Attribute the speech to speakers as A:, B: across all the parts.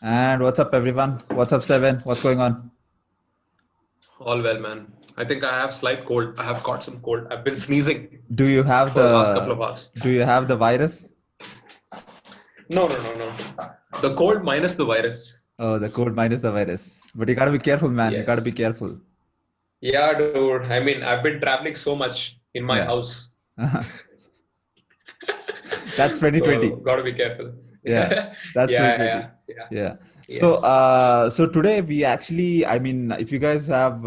A: And what's up, everyone? What's up, Steven? What's going on?
B: All well, man. I think I have slight cold. I have caught some cold. I've been sneezing
A: Do you have
B: for the last couple
A: the
B: of hours.
A: Do you have the virus?
B: No, no, no, no. The cold minus the virus.
A: Oh, the cold minus the virus. But you gotta be careful, man. You gotta be
B: Yes.
A: careful.
B: Yeah, dude. I mean, I've been traveling so much in my
A: Yeah.
B: house.
A: That's
B: So
A: 2020.
B: gotta be careful.
A: Yeah, that's
B: Yeah,
A: 2020.
B: yeah, yeah.
A: Yeah. So,
B: Yes.
A: so today we actually, I mean, if you guys have,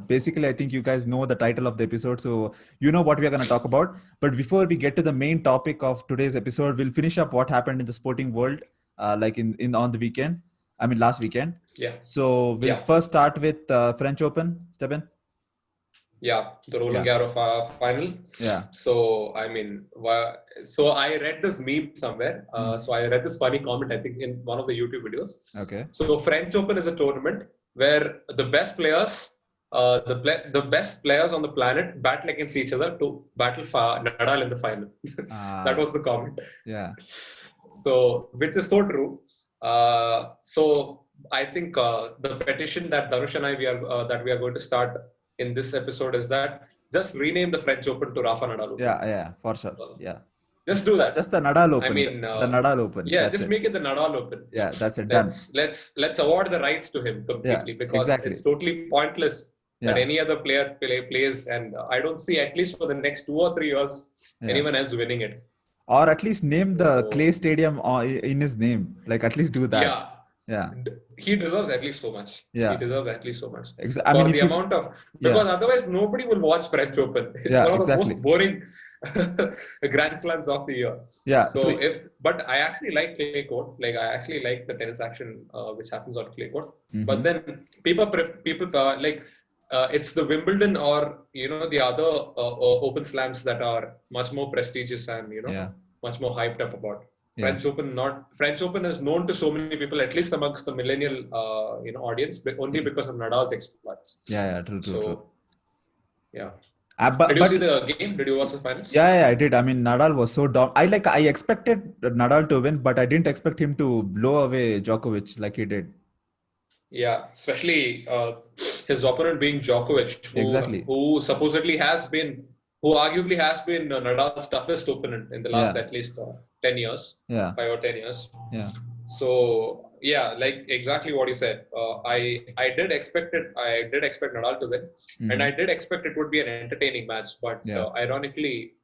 A: basically, I think you guys know the title of the episode, so you know what we are going to talk about. But before we get to the main topic of today's episode, we'll finish up what happened in the sporting world, like in on the weekend. I mean, last weekend.
B: Yeah.
A: So we'll
B: Yeah.
A: first start with French Open, Steben.
B: Yeah. The Roland
A: Yeah.
B: Garros final.
A: Yeah.
B: So, I mean, so I read this meme somewhere. So I read this funny comment, I think, in one of the YouTube videos.
A: Okay.
B: So French Open is a tournament where the best players, the best players on the planet battle against each other to battle for Nadal in the final. That was the comment.
A: Yeah.
B: So, which is so true. So I think the petition that Darush and I we are going to start in this episode is that just rename the French Open to Rafa Nadal Open.
A: Yeah, for sure. Yeah.
B: Just do that.
A: Just the Nadal Open.
B: I mean,
A: the Nadal Open.
B: Yeah,
A: That's
B: just
A: it.
B: make it the Nadal Open.
A: Yeah, that's it. Done.
B: Let's award the rights to him completely because
A: exactly.
B: it's totally pointless that any other player plays, and I don't see at least for the next 2 or 3 years anyone else winning it.
A: Or at least name the Clay Stadium in his name. Like at least do that. Yeah.
B: He deserves at least so much.
A: Yeah.
B: He deserves at least so much.
A: I mean,
B: the amount of because otherwise nobody will watch French Open. It's one of the most boring Grand Slams of the year.
A: Yeah.
B: So but I actually like clay court. Like I actually like the tennis action which happens on clay court.
A: Mm-hmm.
B: But then people it's the Wimbledon or the other Open Slams that are much more prestigious and much more hyped up about. French Open is known to so many people, at least amongst the millennial audience, but only because of Nadal's exploits.
A: Yeah, true.
B: Yeah. Did you see the game? Did you watch the finals?
A: Yeah, I did. I mean, Nadal was so dumb. I expected Nadal to win, but I didn't expect him to blow away Djokovic like he did.
B: Yeah, especially his opponent being Djokovic, who supposedly who arguably has been Nadal's toughest opponent in the last at least 10 years, 5 or 10 years.
A: Yeah.
B: So like exactly what you said. I did expect it. I did expect Nadal to win, and I did expect it would be an entertaining match. But ironically,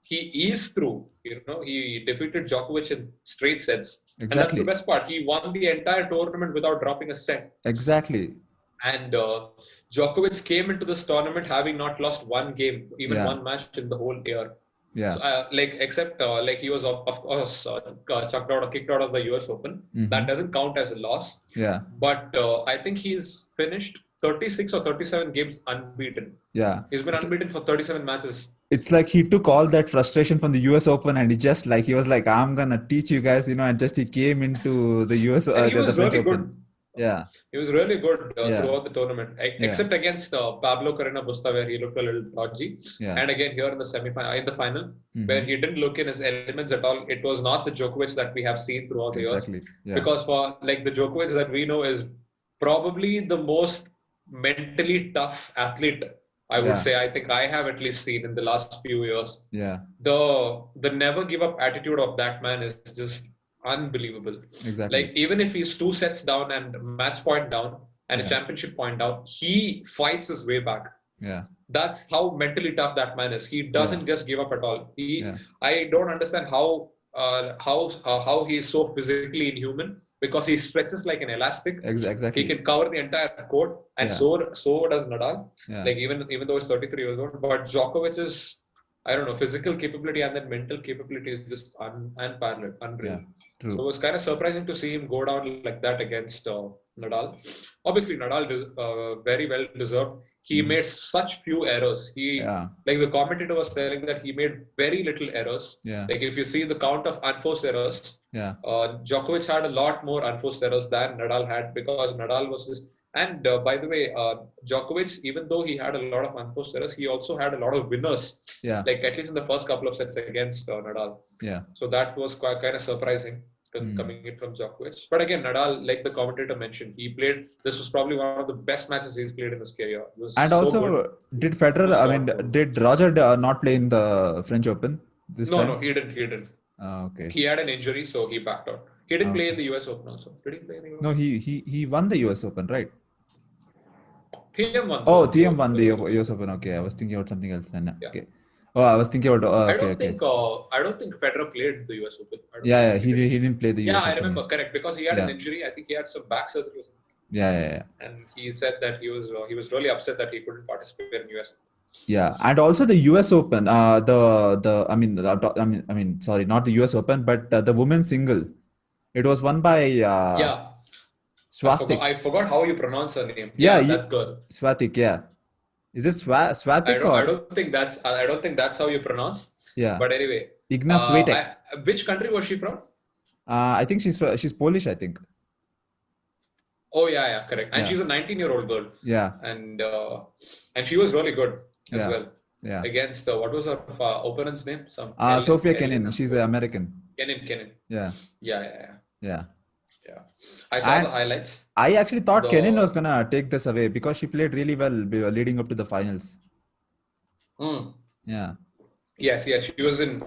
B: he eased through. He defeated Djokovic in straight sets, and that's the best part. He won the entire tournament without dropping a set.
A: Exactly.
B: And Djokovic came into this tournament having not lost one game, even one match in the whole year.
A: Yeah.
B: So, except he was of course chucked out or kicked out of the US Open.
A: Mm-hmm.
B: That doesn't count as a loss.
A: Yeah.
B: But I think he's finished 36 or 37 games unbeaten.
A: Yeah.
B: He's been unbeaten for 37 matches.
A: It's like he took all that frustration from the US Open and he was like, I'm gonna teach you guys, and just he came into the US
B: the
A: French
B: really
A: Open.
B: Good.
A: Yeah.
B: He was really good throughout the tournament, except against Pablo Carreño Busta, where he looked a little dodgy.
A: Yeah.
B: And again here in the final, where he didn't look in his elements at all. It was not the Djokovic that we have seen throughout the years.
A: Yeah.
B: Because for the Djokovic that we know is probably the most mentally tough athlete, I would say. I think I have at least seen in the last few years.
A: Yeah.
B: The never give up attitude of that man is just unbelievable.
A: Exactly.
B: Like even if he's 2 sets down and match point down and a championship point down, he fights his way back.
A: Yeah.
B: That's how mentally tough that man is. He doesn't just give up at all. I don't understand how he is so physically inhuman, because he stretches like an elastic.
A: Exactly.
B: He can cover the entire court, and so does Nadal.
A: Yeah.
B: Like even though he's 33 years old, but Djokovic is, I don't know, physical capability and then mental capability is just unparalleled, unreal.
A: Yeah. True.
B: So it was kind of surprising to see him go down like that against Nadal. Obviously, Nadal very well deserved. He made such few errors. Like the commentator was telling that he made very little errors.
A: Yeah.
B: Like if you see the count of unforced errors, Djokovic had a lot more unforced errors than Nadal had, because Nadal was just. And by the way, Djokovic, even though he had a lot of unforced errors, he also had a lot of winners.
A: Yeah.
B: Like at least in the first couple of sets against Nadal.
A: Yeah.
B: So that was kind of surprising, coming in from Djokovic. But again, Nadal, like the commentator mentioned, this was probably one of the best matches he's played in his career. It was
A: And
B: so
A: also,
B: good.
A: did Federer, I mean, did Roger not play in the French Open this time?
B: No, he didn't.
A: Okay.
B: He had an injury, so he backed out. He didn't play in the US Open also. Did he play in the US?
A: No, he won the US Open, right?
B: Thiem won.
A: Thiem won the US Open. Okay, I was thinking about something else then.
B: Yeah.
A: Okay. Oh, I was thinking about.
B: I don't think Federer played the US Open.
A: He didn't play the US Open.
B: Yeah, I remember, correct, because he had an injury. I think he had some back surgery or something.
A: Yeah.
B: And he said that he was really upset that he couldn't participate in US Open.
A: Yeah, and also the US Open. Sorry, not the US Open, but the women's single. It was won by. Swastik.
B: I forgot how you pronounce her name.
A: Yeah,
B: that's good.
A: Swatik, yeah. Is it Swatik?
B: I don't think that's how you pronounce.
A: Yeah.
B: But anyway.
A: Igna Swiatek.
B: Which country was she from?
A: I think she's Polish, I think.
B: Oh yeah, correct. And she's a 19-year-old girl.
A: Yeah.
B: And she was really good as well.
A: Yeah.
B: Against what was her opponent's name?
A: Sofia Kenin. She's an American.
B: Kenin.
A: Yeah.
B: Yeah. I saw the highlights.
A: I actually thought Kenin was gonna take this away because she played really well leading up to the finals. Yeah.
B: Yes. She was in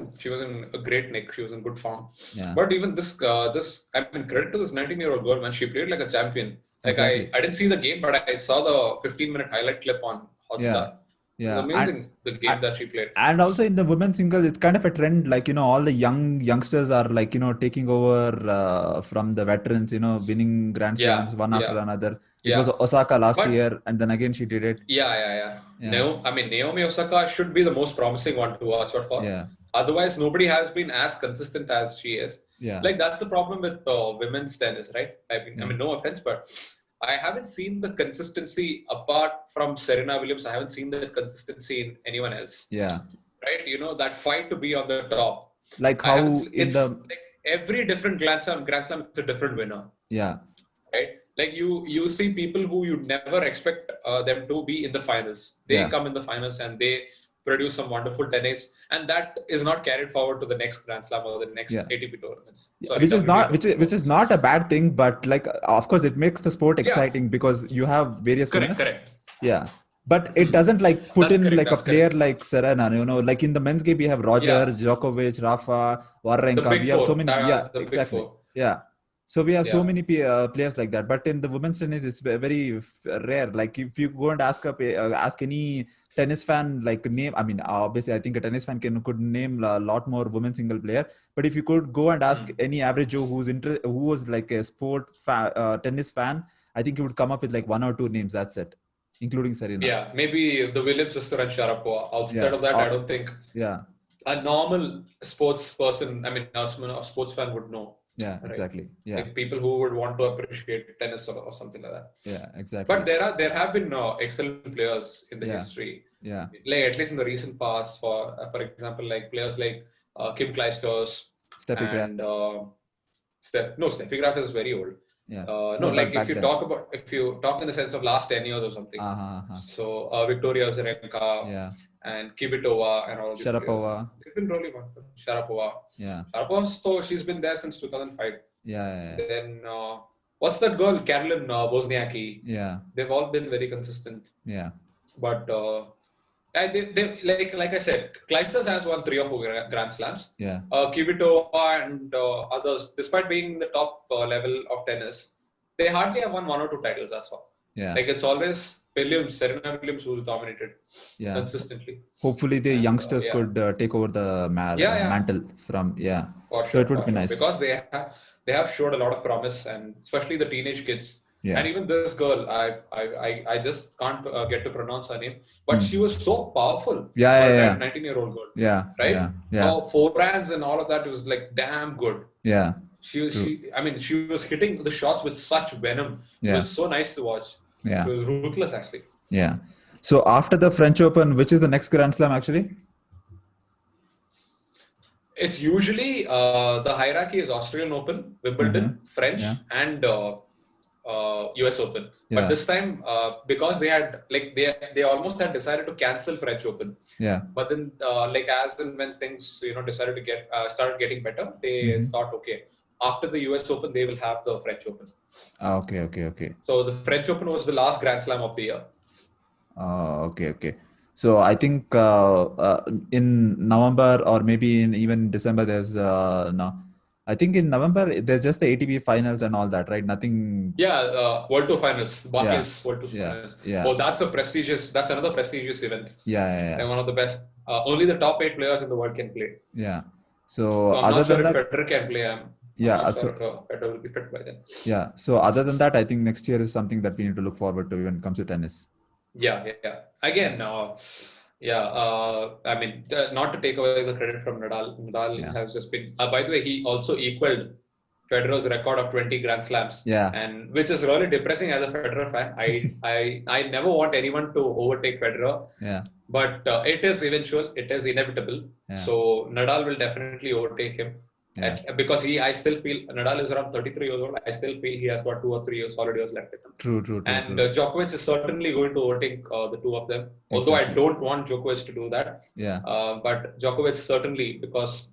B: a great nick. She was in good form.
A: Yeah.
B: But even credit to this 19-year-old girl, man. She played like a champion. Like
A: exactly.
B: I didn't see the game, but I saw the 15-minute highlight clip on Hotstar.
A: Yeah.
B: It was amazing, the game that she played.
A: And also in the women's singles, it's kind of a trend. Like, all the youngsters are like, taking over from the veterans, winning Grand Slams one after another. It was Osaka last year, and then again she did it.
B: Yeah. Naomi Osaka should be the most promising one to watch out for.
A: Yeah.
B: Otherwise, nobody has been as consistent as she is.
A: Yeah.
B: Like, that's the problem with women's tennis, right? I mean, no offense, but I haven't seen the consistency apart from Serena Williams. I haven't seen the consistency in anyone else.
A: Yeah.
B: Right? That fight to be on the top.
A: Like how
B: like every different Grand Slam is a different winner.
A: Yeah.
B: Right? Like you see people who you never expect them to be in the finals. They come in the finals and they produce some wonderful tennis, and that is not carried forward to the next Grand Slam or the next ATP tournaments.
A: Sorry, which is not a bad thing, but like of course it makes the sport exciting because you have various winners.
B: Correct.
A: Yeah. But it doesn't like put in like a player like Serena, like in the men's game we have Roger, Djokovic, Rafa, Wawrinka. We have so many. Exactly. Yeah. So we have so many players like that. But in the women's tennis, it's very rare. Like if you go and ask any tennis fan, like name, obviously I think a tennis fan could name a lot more women's single player. But if you could go and ask any average Joe who was like a tennis fan, I think you would come up with like one or two names. That's it, including Serena.
B: Yeah, maybe the Williams sister and Sharapova. Outside of that, I don't think a normal sports person, a sports fan would know.
A: Yeah, exactly. Yeah,
B: like people who would want to appreciate tennis or something like that.
A: Yeah, exactly.
B: But there have been excellent players in the history.
A: Yeah,
B: like at least in the recent past. For example, like players like Kim Clijsters,
A: Steffi Graf.
B: And Steffi Graf is very old.
A: Yeah.
B: If you talk in the sense of last 10 years or something. So Victoria Azarenka. And Kvitova and all these
A: Sharapova.
B: They've been really wonderful. Sharapova.
A: Yeah.
B: Sharapova, she's been there since 2005.
A: Yeah.
B: Then what's that girl? Caroline Wozniacki.
A: Yeah.
B: They've all been very consistent.
A: Yeah.
B: But they like I said, Clijsters has won 3 or 4 Grand Slams.
A: Yeah.
B: Kvitova and others, despite being in the top level of tennis, they hardly have won 1 or 2 titles. That's all.
A: Yeah.
B: Like it's always Serena Williams who's dominated consistently.
A: Hopefully the youngsters could take over the mantle from
B: So
A: it would be nice
B: because they have showed a lot of promise, and especially the teenage kids.
A: Yeah.
B: And even this girl, I just can't get to pronounce her name, but she was so powerful. For a 19-year-old girl.
A: Yeah.
B: Right.
A: Yeah.
B: Forehands and all of that was like damn good.
A: Yeah.
B: She was hitting the shots with such venom. It was so nice to watch.
A: Yeah.
B: It was ruthless actually.
A: Yeah. So after the French Open, which is the next Grand Slam actually?
B: It's usually the hierarchy is Australian Open, Wimbledon, French, and US Open. But this time, because they almost had decided to cancel French Open.
A: Yeah.
B: But then, as and when things decided to started getting better, they thought, okay, after the US Open, they will have the French Open.
A: Okay.
B: So the French Open was the last Grand Slam of the year.
A: Okay. So I think in November or maybe in even December, there's no. I think in November there's just the ATP finals and all that, right? Nothing.
B: Yeah, World Tour Finals, Barclays World Tour
A: Yeah.
B: Finals.
A: Yeah.
B: Oh, that's another prestigious event.
A: Yeah.
B: And one of the best. Only the top 8 players in the world can play.
A: Yeah.
B: So
A: So
B: I'm
A: other
B: not sure
A: than
B: if
A: that,
B: Federer can play. I'm
A: yeah.
B: not
A: So
B: sure if Federer will be fit by then.
A: yeah. So other than that, I think next year is something that we need to look forward to when it comes to tennis.
B: Yeah. Again, I mean, not to take away the credit from Nadal. Nadal has just been. By the way, he also equaled Federer's record of 20 Grand Slams.
A: Yeah.
B: And which is really depressing as a Federer fan. I never want anyone to overtake Federer.
A: Yeah.
B: But it is eventual. It is inevitable.
A: Yeah.
B: So Nadal will definitely overtake him.
A: Yeah.
B: Because I still feel Nadal is around 33 years old. I still feel he has got 2 or 3 solid years left with him.
A: True.
B: And Djokovic is certainly going to overtake the two of them. Although I don't want Djokovic to do that.
A: Yeah.
B: But Djokovic certainly because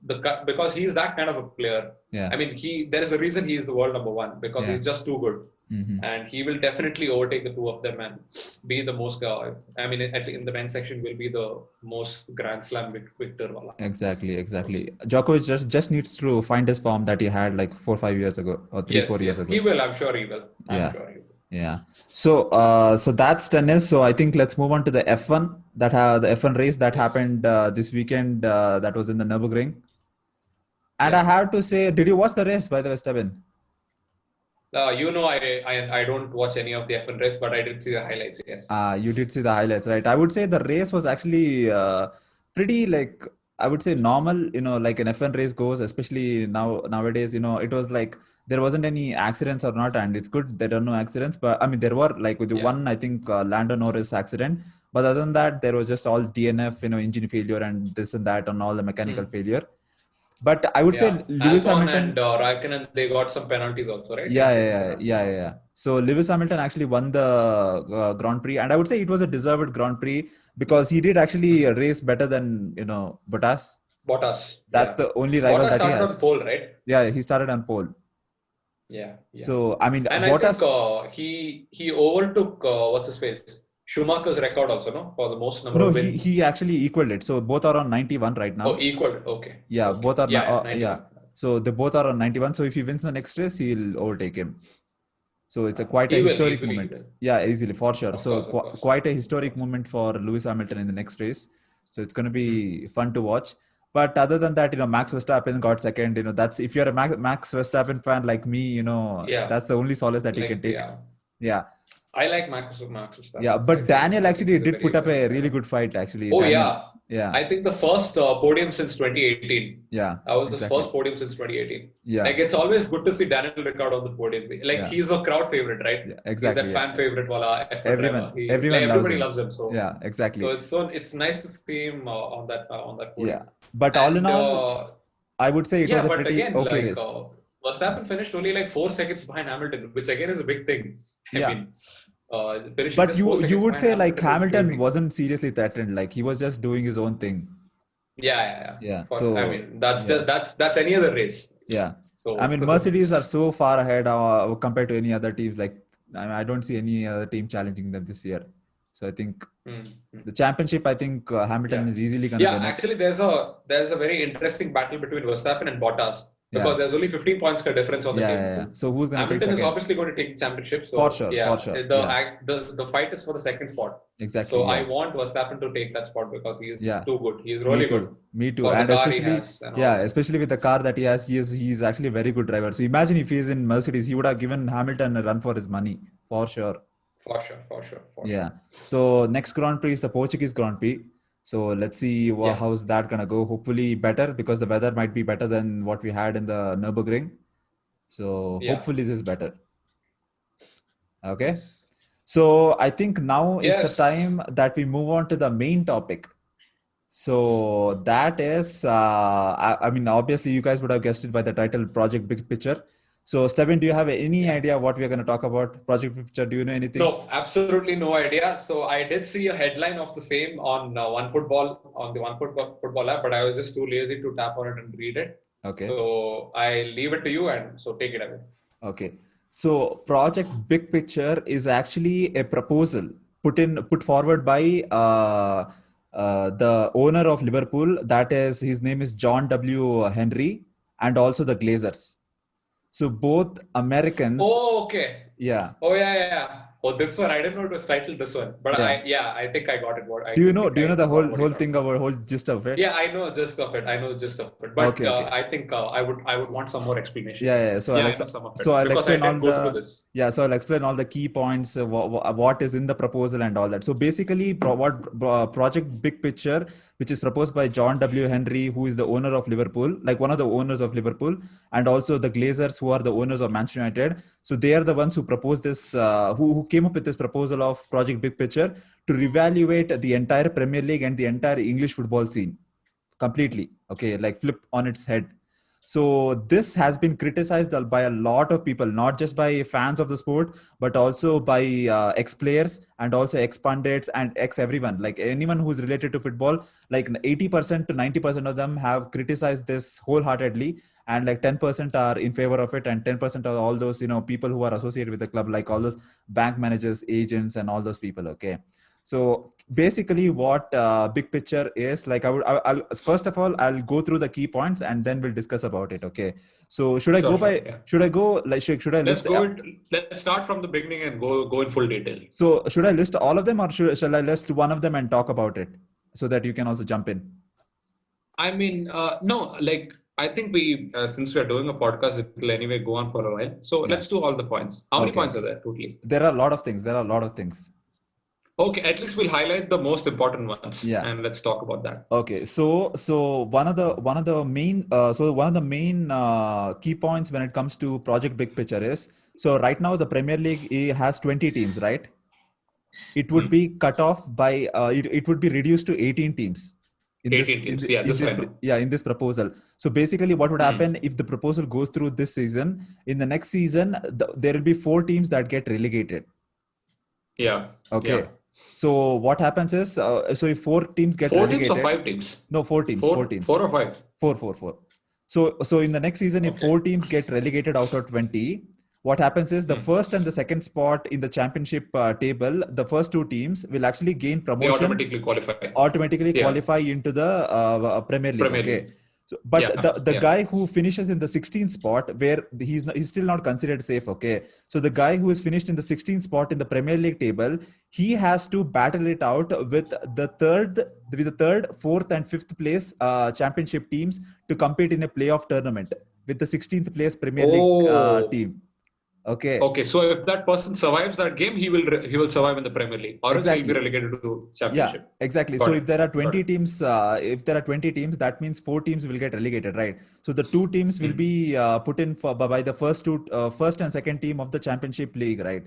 B: he's that kind of a player.
A: Yeah.
B: I mean, there is a reason he is the world number 1 because he's just too good.
A: Mm-hmm.
B: And he will definitely overtake the two of them and be the most. I mean, in the men's section, will be the most Grand Slam victor.
A: Exactly. Djokovic just needs to find his form that he had like 4 or 5 years ago or 4 years ago.
B: He will. I'm sure he will.
A: Yeah. So that's tennis. So I think let's move on to the F1 the F1 race that happened this weekend. That was in the Nürburgring. And I have to say, did you watch the race by the way, Steven?
B: I don't watch any of the F1 race, but I did see the highlights. Yes.
A: You did see the highlights, right? I would say the race was actually pretty I would say normal, like an F1 race goes, especially nowadays, it was like there wasn't any accidents or not, and it's good there are no accidents. But I mean, there were like with the one, I think Lando Norris accident, but other than that, there was just all DNF, engine failure and this and that, and all the mechanical failure. But I would say Lewis Hamilton
B: and Raikkonen, they got some penalties also, right?
A: Yeah. So Lewis Hamilton actually won the Grand Prix, and I would say it was a deserved Grand Prix because he did actually race better than Bottas. That's the only rival
B: Bottas
A: that he has.
B: started on pole, right?
A: Yeah, he started on pole.
B: Yeah.
A: So I mean,
B: and
A: Bottas,
B: I think he overtook what's his face Schumacher's record also, no, for the most number of wins.
A: He actually equaled it. So both are on 91 right now.
B: Oh, equaled. Okay.
A: Yeah,
B: okay.
A: Both are.
B: Yeah.
A: So they both are on 91. So if he wins the next race, he'll overtake him. So it's quite a historic moment. Yeah, easily for sure. Of course. Quite a historic moment for Lewis Hamilton in the next race. So it's going to be fun to watch. But other than that, Max Verstappen got second. That's if you're a Max Verstappen fan like me, that's the only solace that you can take. Yeah.
B: I like Max Verstappen.
A: Yeah, but Daniel actually did put up a really good fight actually.
B: Oh,
A: Daniel,
B: yeah. I think the first podium since 2018.
A: Yeah.
B: That was the first podium since 2018.
A: Yeah.
B: Like it's always good to see Daniel Ricciardo on the podium. Like he's a crowd favorite, right?
A: Yeah, exactly.
B: He's that fan favorite.
A: Everyone
B: loves him. So
A: yeah, exactly.
B: So it's nice to see him on that podium.
A: Yeah, but all in all, I would say it was a pretty okay race.
B: Verstappen finished only like 4 seconds behind Hamilton, which again is a big thing. I mean,
A: but you would say like Hamilton wasn't seriously threatened, like he was just doing his own thing.
B: Yeah. So I mean, that's any other race.
A: Yeah. So I mean, Mercedes are so far ahead compared to any other teams. Like I don't see any other team challenging them this year. So I think the championship, I think Hamilton is easily going to win.
B: Yeah, actually, there's a very interesting battle between Verstappen and Bottas. Because there's only 15 points difference on the team.
A: Yeah. So who's going to take second?
B: Hamilton is obviously going to take the championship. So
A: for sure.
B: The fight is for the second spot.
A: Exactly.
B: So I want Verstappen to take that spot because he is too good. He is really good.
A: Me too. And especially with the car that he has, he's actually a very good driver. So imagine if he's in Mercedes, he would have given Hamilton a run for his money. For sure. Yeah. So next Grand Prix is the Portuguese Grand Prix. So let's see how's that going to go. Hopefully better because the weather might be better than what we had in the Nürburgring. So hopefully this is better. Okay. So I think now is the time that we move on to the main topic. So that is, I mean, obviously you guys would have guessed it by the title, Project Big Picture. So, Steven, do you have any idea what we are going to talk about? Project Picture, do you know anything?
B: No, absolutely no idea. So, I did see a headline of the same on the OneFootball app, but I was just too lazy to tap on it and read it.
A: Okay.
B: So I leave it to you, and so take it away.
A: Okay. So Project Big Picture is actually a proposal put forward by the owner of Liverpool. That is, his name is John W. Henry, and also the Glazers. So both Americans,
B: Oh, okay.
A: yeah.
B: Oh, yeah. Oh, this one, I didn't know it was titled this one, but
A: Yeah.
B: I think I got it. I
A: Do you
B: do
A: know?
B: think
A: Do you
B: I
A: know the
B: got
A: whole
B: what
A: whole
B: you
A: thing of whole gist of it?
B: Yeah, I know gist of it. But
A: Okay. Okay.
B: I think I would want some more explanation.
A: Yeah. So
B: Yeah, I know some of it
A: so I'll
B: because I
A: explain all
B: did go through
A: the
B: this.
A: yeah. So I'll explain all the key points, what is in the proposal and all that. So basically, Project Big Picture, which is proposed by John W. Henry, who is the owner of Liverpool, like one of the owners of Liverpool, and also the Glazers, who are the owners of Manchester United. So they are the ones who proposed this, who came up with this proposal of Project Big Picture to reevaluate the entire Premier League and the entire English football scene completely. Okay, like flip on its head. So this has been criticized by a lot of people, not just by fans of the sport, but also by ex-players and also ex-pundits and ex-everyone. Like anyone who's related to football, like 80% to 90% of them have criticized this wholeheartedly, and like 10% are in favor of it, and 10% are all those people who are associated with the club, like all those bank managers, agents, and all those people. Okay. So basically, what Big Picture is like, I'll first of all I'll go through the key points and then we'll discuss about it. Okay. So should I go by?
B: Yeah.
A: Should I go like? Should I
B: Let's
A: list?
B: go. Let's start from the beginning and go in full detail.
A: So should I list all of them, or shall I list one of them and talk about it so that you can also jump in?
B: I mean, no, like I think we since we are doing a podcast, it will anyway go on for a while. So let's do all the points. How many points are there totally?
A: There are a lot of things.
B: Okay, at least we'll highlight the most important ones.
A: Yeah.
B: And let's talk about that.
A: Okay, so one of the main key points when it comes to Project Big Picture is, so right now the Premier League has 20 teams, right? It would be cut off by it would be reduced to 18 teams. In this proposal. So basically what would happen if the proposal goes through this season? In the next season, there will be 4 teams that get relegated.
B: Yeah.
A: Okay. Yeah. So what happens is, so if 4 teams get
B: 4
A: relegated,
B: teams or 5 teams?
A: No, 4 teams. 4 teams.
B: 4 or 5?
A: 4. So in the next season, if 4 teams get relegated out of 20, what happens is the first and the second spot in the championship table, the first 2 teams will actually gain promotion.
B: They automatically
A: qualify into the Premier League. Okay. So, but the guy who finishes in the 16th spot, where he's still not considered safe. Okay. So the guy who is finished in the 16th spot in the Premier League table, he has to battle it out with the third, fourth, and fifth place championship teams to compete in a playoff tournament with the 16th place Premier League team. Okay.
B: So if that person survives that game, he will survive in the Premier League, or else he'll be relegated to Championship.
A: Yeah, exactly. So if there are 20 teams, that means 4 teams will get relegated, right? So the 2 teams will be put in by the first and second team of the Championship League, right?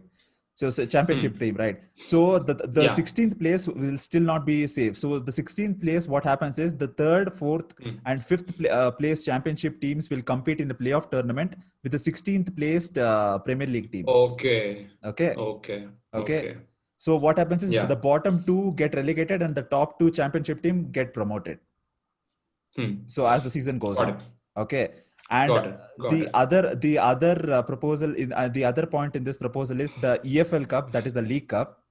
A: So championship team, right? So the 16th place will still not be safe. So the 16th place, what happens is the third, fourth, and fifth place championship teams will compete in the playoff tournament with the 16th placed Premier League team.
B: Okay.
A: So what happens is the bottom 2 get relegated and the top 2 championship team get promoted. So as the season goes on. Okay. And the other proposal, the other point in this proposal is the EFL Cup, that is the League Cup,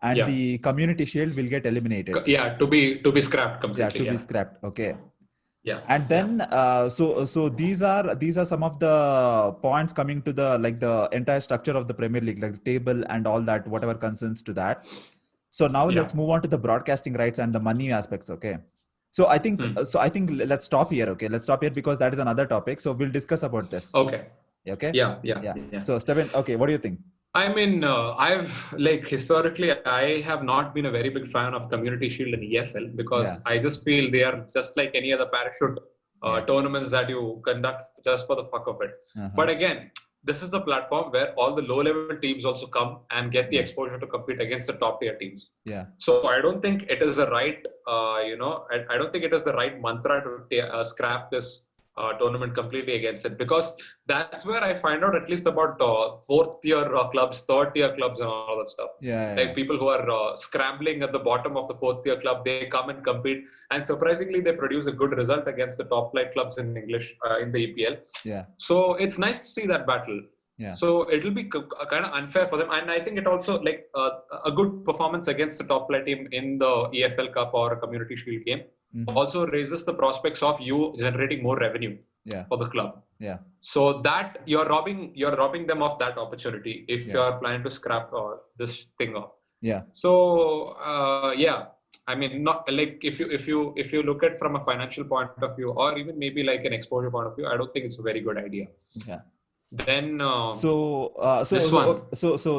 A: and the Community Shield will get eliminated.
B: To be scrapped completely.
A: Be scrapped. Okay.
B: Yeah.
A: And then so these are some of the points coming to the entire structure of the Premier League, like the table and all that, whatever concerns to that. So now let's move on to the broadcasting rights and the money aspects. Okay. So I think let's stop here. Okay, let's stop here because that is another topic. So we'll discuss about this.
B: Okay.
A: Yeah. So Steven, okay, what do you think?
B: I mean, I've historically, I have not been a very big fan of Community Shield and EFL because I just feel they are just like any other parachute tournaments that you conduct just for the fuck of it. But again, this is the platform where all the low-level teams also come and get the exposure to compete against the top-tier teams.
A: Yeah.
B: So I don't think it is the right, I don't think it is the right mantra to scrap this tournament completely against it, because that's where I find out at least about fourth tier clubs, third tier clubs, and all that stuff. Like people who are scrambling at the bottom of the fourth tier club, they come and compete, and surprisingly, they produce a good result against the top flight clubs in English in the EPL.
A: Yeah.
B: So it's nice to see that battle.
A: Yeah.
B: So it'll be kind of unfair for them, and I think it also like a good performance against the top flight team in the EFL Cup or a Community Shield game also raises the prospects of you generating more revenue for the club.
A: Yeah.
B: So that you're robbing them of that opportunity if you're planning to scrap this thing off.
A: Yeah.
B: So I mean, not like if you look at from a financial point of view, or even maybe like an exposure point of view, I don't think it's a very good idea.
A: Yeah.
B: Then
A: so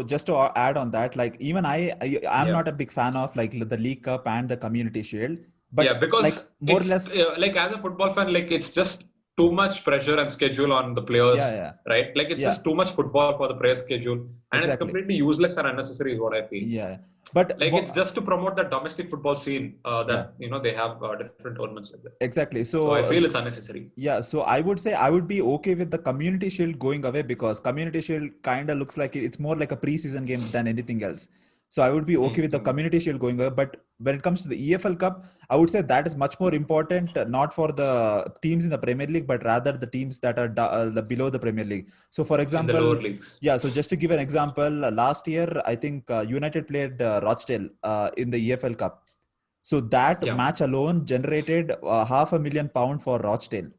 A: just to add on that, like even I'm not a big fan of like the League Cup and the Community Shield, but
B: because
A: like more or less
B: like as a football fan, like it's just too much pressure and schedule on the players, right? Like it's just too much football for the players' schedule, and it's completely useless and unnecessary is what I feel.
A: Yeah, but
B: like it's just to promote the domestic football scene that they have different tournaments like that.
A: Exactly.
B: So I feel it's unnecessary.
A: Yeah. So I would say I would be okay with the Community Shield going away, because Community Shield kind of looks like it's more like a preseason game than anything else. So I would be okay with the Community Shield going away. But when it comes to the EFL Cup, I would say that is much more important, not for the teams in the Premier League, but rather the teams that are below the Premier League. So for example,
B: in the lower leagues.
A: Yeah. So just to give an example, last year, I think United played Rochdale in the EFL Cup. So that match alone generated £500,000 for Rochdale.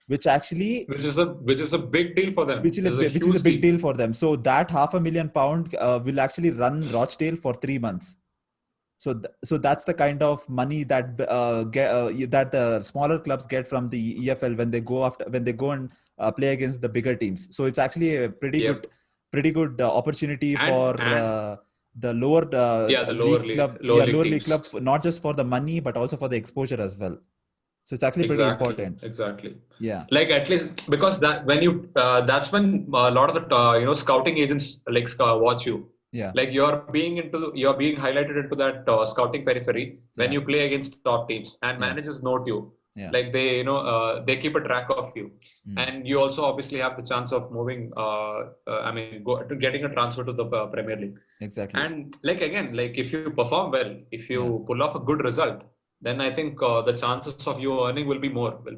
A: Which is
B: a big deal for them.
A: Which is a big deal for them. So that £500,000 will actually run Rochdale for 3 months. So that's the kind of money that that the smaller clubs get from the EFL when they go and play against the bigger teams. So it's actually a pretty good opportunity for the lower league club, not just for the money but also for the exposure as well. So it's actually pretty important.
B: Exactly.
A: Yeah.
B: Like at least because that when you that's when a lot of the scouting agents like watch you.
A: Yeah.
B: Like you're being highlighted into that scouting periphery when you play against top teams, and managers note you.
A: Yeah.
B: Like they they keep a track of you, and you also obviously have the chance of moving. Getting a transfer to the Premier League.
A: Exactly.
B: And like again, like if you perform well, if you pull off a good result, then I think the chances of you earning will be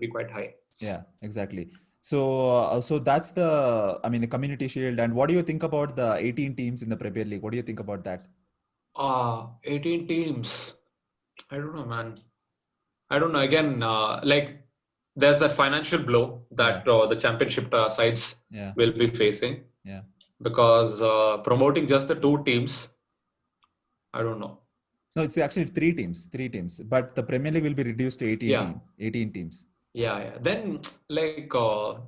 B: quite high.
A: Yeah, exactly. So that's the Community Shield. And what do you think about the 18 teams in the Premier League? What do you think about that?
B: 18 teams. I don't know, man. I don't know. Again, like there's that financial blow that the championship sides will be facing.
A: Yeah.
B: Because promoting just the 2 teams, I don't know.
A: No, it's actually 3 teams, but the Premier League will be reduced to 18 teams.
B: Yeah. Then like,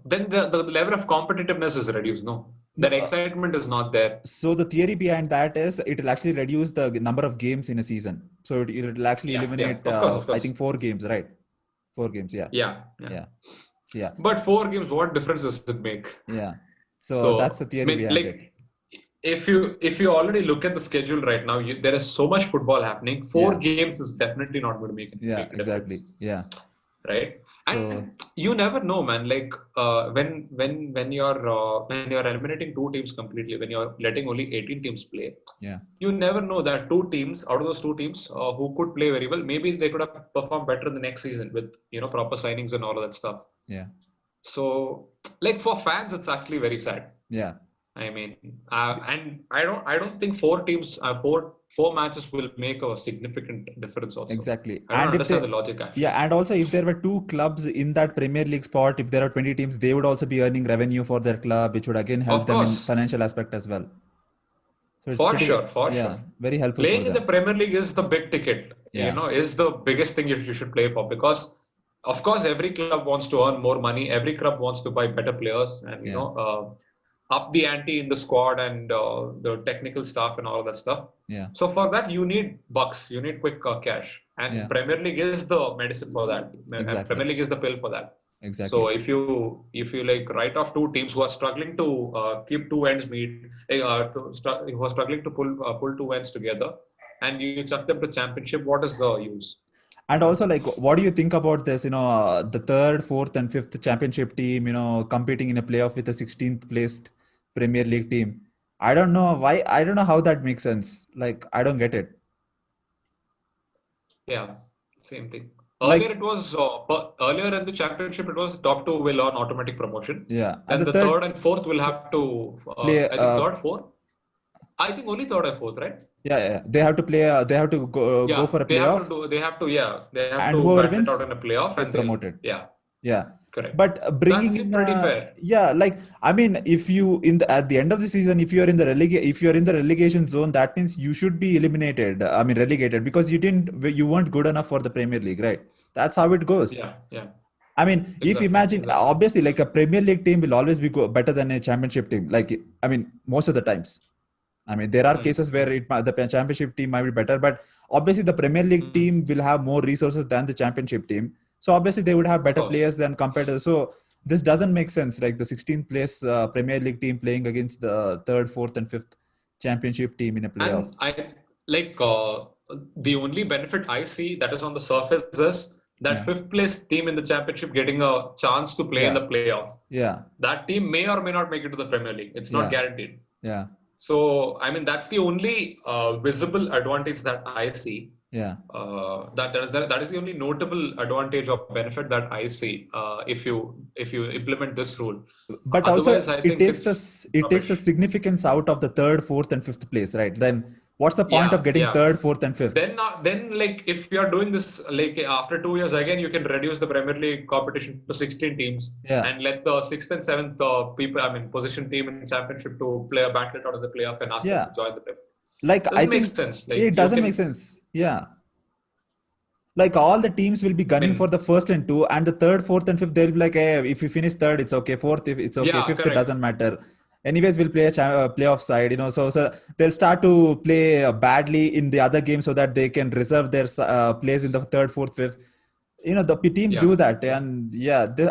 B: then the level of competitiveness is reduced, no? That excitement is not there.
A: So the theory behind that is it will actually reduce the number of games in a season. So it will actually eliminate,
B: of course.
A: I think 4 games, right? 4 games,
B: Yeah.
A: But
B: 4 games, what difference does it make?
A: Yeah. So that's the theory behind it.
B: If you already look at the schedule right now, there is so much football happening. 4 games is definitely not going to make a difference.
A: Yeah.
B: Right. And you never know, man. Like when you're eliminating 2 teams completely, when you're letting only 18 teams play, you never know that 2 teams out of those 2 teams who could play very well, maybe they could have performed better in the next season with proper signings and all of that stuff.
A: Yeah.
B: So like for fans, it's actually very sad.
A: Yeah.
B: I mean, and I don't think 4 teams, 4 matches will make a significant difference also.
A: Exactly.
B: I don't understand the logic actually.
A: Yeah, and also if there were 2 clubs in that Premier League spot, if there are 20 teams, they would also be earning revenue for their club, which would again help them in financial aspect as well. So it's
B: for sure.
A: Very helpful.
B: Playing in the Premier League is the big ticket. Is the biggest thing you should play for, because of course every club wants to earn more money. Every club wants to buy better players and up the ante in the squad and the technical staff and all of that stuff.
A: Yeah.
B: So for that, you need bucks. You need quick cash. And Premier League is the medicine for that.
A: Exactly.
B: And Premier League is the pill for that.
A: Exactly.
B: So if you like write off 2 teams who are struggling to keep 2 ends meet, who are struggling to pull 2 ends together, and you chuck them to championship, what is the use?
A: And also, like, what do you think about this? The third, fourth, and fifth championship team, competing in a playoff with a 16th placed Premier League team. I don't know why. I don't know how that makes sense. Like, I don't get it.
B: Yeah, same thing.
A: Like,
B: Earlier in the championship, it was top two will on automatic promotion.
A: yeah, and
B: Then
A: the
B: the
A: third
B: third and fourth will have to,
A: play.
B: I think third, fourth. I think only third and fourth, right?
A: Yeah, yeah. They have to play. They have to go
B: Yeah,
A: for a playoff,
B: they have
A: and
B: to
A: whoever
B: battle it out
A: wins
B: in a playoff,
A: gets
B: and they'll,
A: promoted.
B: yeah,
A: Yeah,
B: correct.
A: but bringing
B: That's
A: in,
B: pretty fair.
A: yeah, like, I mean, if you at the end of the season, if you are in the if you are in the relegation zone, that means you should be eliminated. I mean, relegated because you weren't good enough for the Premier League, right? That's how it goes.
B: Yeah, yeah,
A: I mean, if imagine,
B: exactly.
A: obviously, like a Premier League team will always be better than a championship team. Like, I mean, most of the times. I mean, there are cases where the championship team might be better, but obviously the Premier League team will have more resources than the championship team. So obviously they would have
B: Of
A: better
B: course.
A: players than compared to. So this doesn't make sense. Like the 16th place Premier League team playing against the third, fourth, and fifth championship team in a playoff.
B: And I like the only benefit I see that is on the surface is that fifth place team in the championship getting a chance to play in the playoffs.
A: Yeah.
B: That team may or may not make it to the Premier League. It's not guaranteed.
A: Yeah.
B: So, I mean, that's the only visible advantage that I see.
A: Yeah.
B: That is the only notable advantage or benefit that I see if you implement this rule.
A: But
B: Otherwise,
A: also
B: I think
A: takes the significance out of the third, fourth, and fifth place, right? Then what's the point of getting third, fourth, and fifth?
B: Then like if you are doing this like after 2 years again, you can reduce the Premier League competition to 16 teams and let the sixth and seventh position team in championship to play a battle out of the playoff and ask them to join the Premier League.
A: Like, I think
B: sense. Like,
A: it doesn't make sense. Yeah. Like all the teams will be gunning for the first and two, and the third, fourth, and fifth, they'll be like, hey, if you finish third, it's okay. Fourth, if it's okay. Fifth, it doesn't matter. Anyways, we'll play a playoff side, so they'll start to play badly in the other game so that they can reserve their place in the third, fourth, fifth. The teams do that. And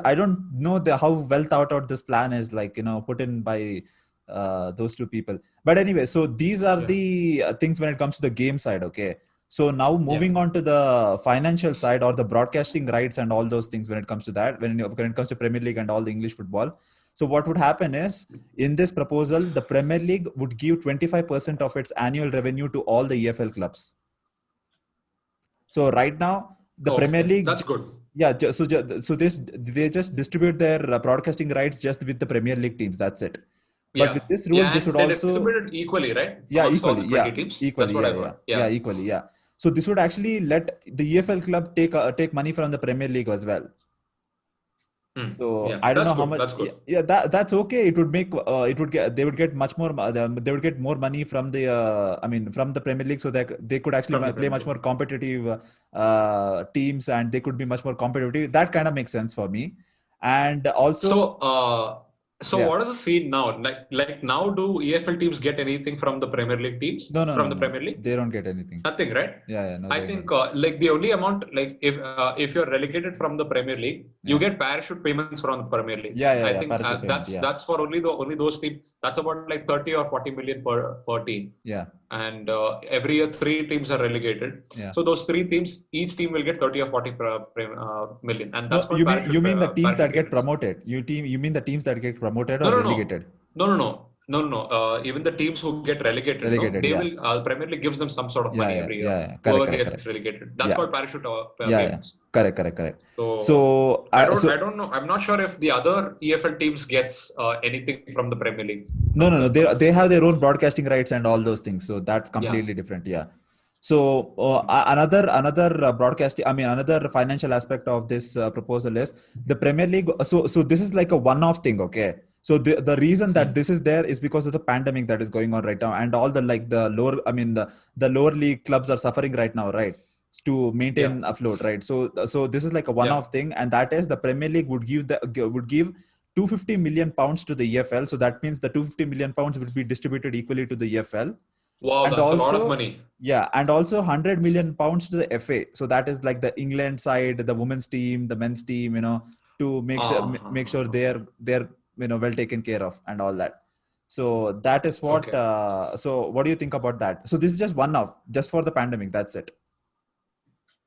A: I don't know how well thought out this plan is, like, put in by those two people. But anyway, so these are the things when it comes to the game side. Okay. So now moving on to the financial side or the broadcasting rights and all those things when it comes to that, when it comes to Premier League and all the English football. So what would happen is, in this proposal, the Premier League would give 25% of its annual revenue to all the EFL clubs. So right now, the Premier League...
B: That's good.
A: Yeah, so they just distribute their broadcasting rights just with the Premier League teams. That's it. But with this rule, this would also...
B: distributed equally, right?
A: Yeah, equally. Yeah,
B: teams.
A: Equally.
B: That's what
A: yeah, equally. Yeah. So this would actually let the EFL club take money from the Premier League as well. So I don't know how much.
B: That's good.
A: Yeah, that's okay. It would make they would get much more. They would get more money from from the Premier League, so that they could actually play much more competitive teams, and they could be much more competitive. That kind of makes sense for me. And also,
B: so what is the scene now? Like now, do EFL teams get anything from the Premier League teams?
A: No,
B: the Premier League,
A: they don't get anything.
B: Nothing, right?
A: Yeah. No,
B: I think like the only amount, like if you're relegated from the Premier League, you get parachute payments from the Premier League.
A: I
B: think that's for only those teams. That's about like 30 or 40 million per team.
A: Yeah.
B: And every year 3 teams are relegated.
A: Yeah.
B: So those 3 teams, each team will get 30 or 40 million, and that's what
A: you mean the teams that get promoted. You mean the teams that get promoted or relegated?
B: No. Even the teams who get relegated, they will Premier League gives them some sort of money every year. Whoever gets relegated, that's called parachute payments.
A: Correct.
B: So I don't know. I'm not sure if the other EFL teams gets anything from the Premier League.
A: No. They have their own broadcasting rights and all those things. So that's completely different. Yeah. So another broadcasting, another financial aspect of this proposal is the Premier League. So this is like a one-off thing. Okay. So the reason that this is there is because of the pandemic that is going on right now, and all the the lower league clubs are suffering right now, right, to maintain afloat, right? So this is like a one-off thing, and that is the Premier League would give 250 million pounds to the EFL. So that means the 250 million pounds will be distributed equally to the EFL.
B: Wow,
A: and
B: that's also, a lot of money.
A: Yeah, and also 100 million pounds to the FA. So that is like the England side, the women's team, the men's team, to make sure they're well taken care of and all that. So that is what. So what do you think about that? So this is just one-off, just for the pandemic. That's it.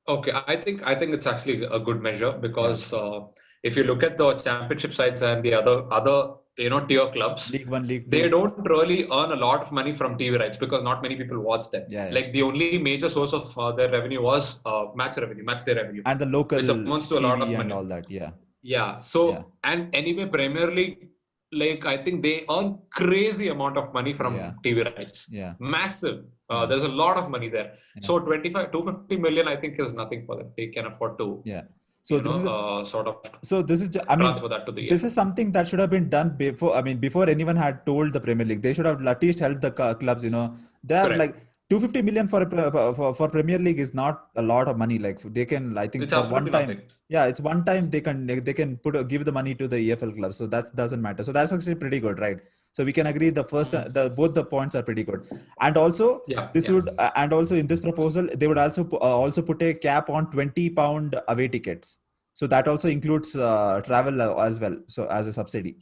B: Okay, I think it's actually a good measure because if you look at the championship sides and the other tier clubs,
A: League One, League
B: they
A: Two.
B: don't really earn a lot of money from TV rights because not many people watch them.
A: Yeah, yeah.
B: Like the only major source of their revenue was match day revenue,
A: And the local
B: which amounts to a lot
A: TV
B: of
A: and
B: money.
A: all that. Yeah.
B: Yeah. So
A: Yeah.
B: and anyway, Premier League, like I think they earn crazy amount of money from TV rights.
A: Yeah.
B: Massive. There's a lot of money there.
A: Yeah.
B: So 250 million, I think, is nothing for them. They can afford to.
A: Yeah. So this is
B: sort of.
A: So this is, I mean,
B: transfer that to the
A: this is something that should have been done before. I mean, before anyone had told the Premier League, they should have at least helped the clubs. They are
B: Correct.
A: like 250 million for Premier League is not a lot of money. Like they can, I think,
B: It's
A: for one time.
B: nothing.
A: Yeah, it's one time they can give the money to the EFL club. So that doesn't matter. So that's actually pretty good, right? So we can agree both the points are pretty good. And also would and also in this proposal they would also put a cap on £20 away tickets. So that also includes travel as well. So as a subsidy.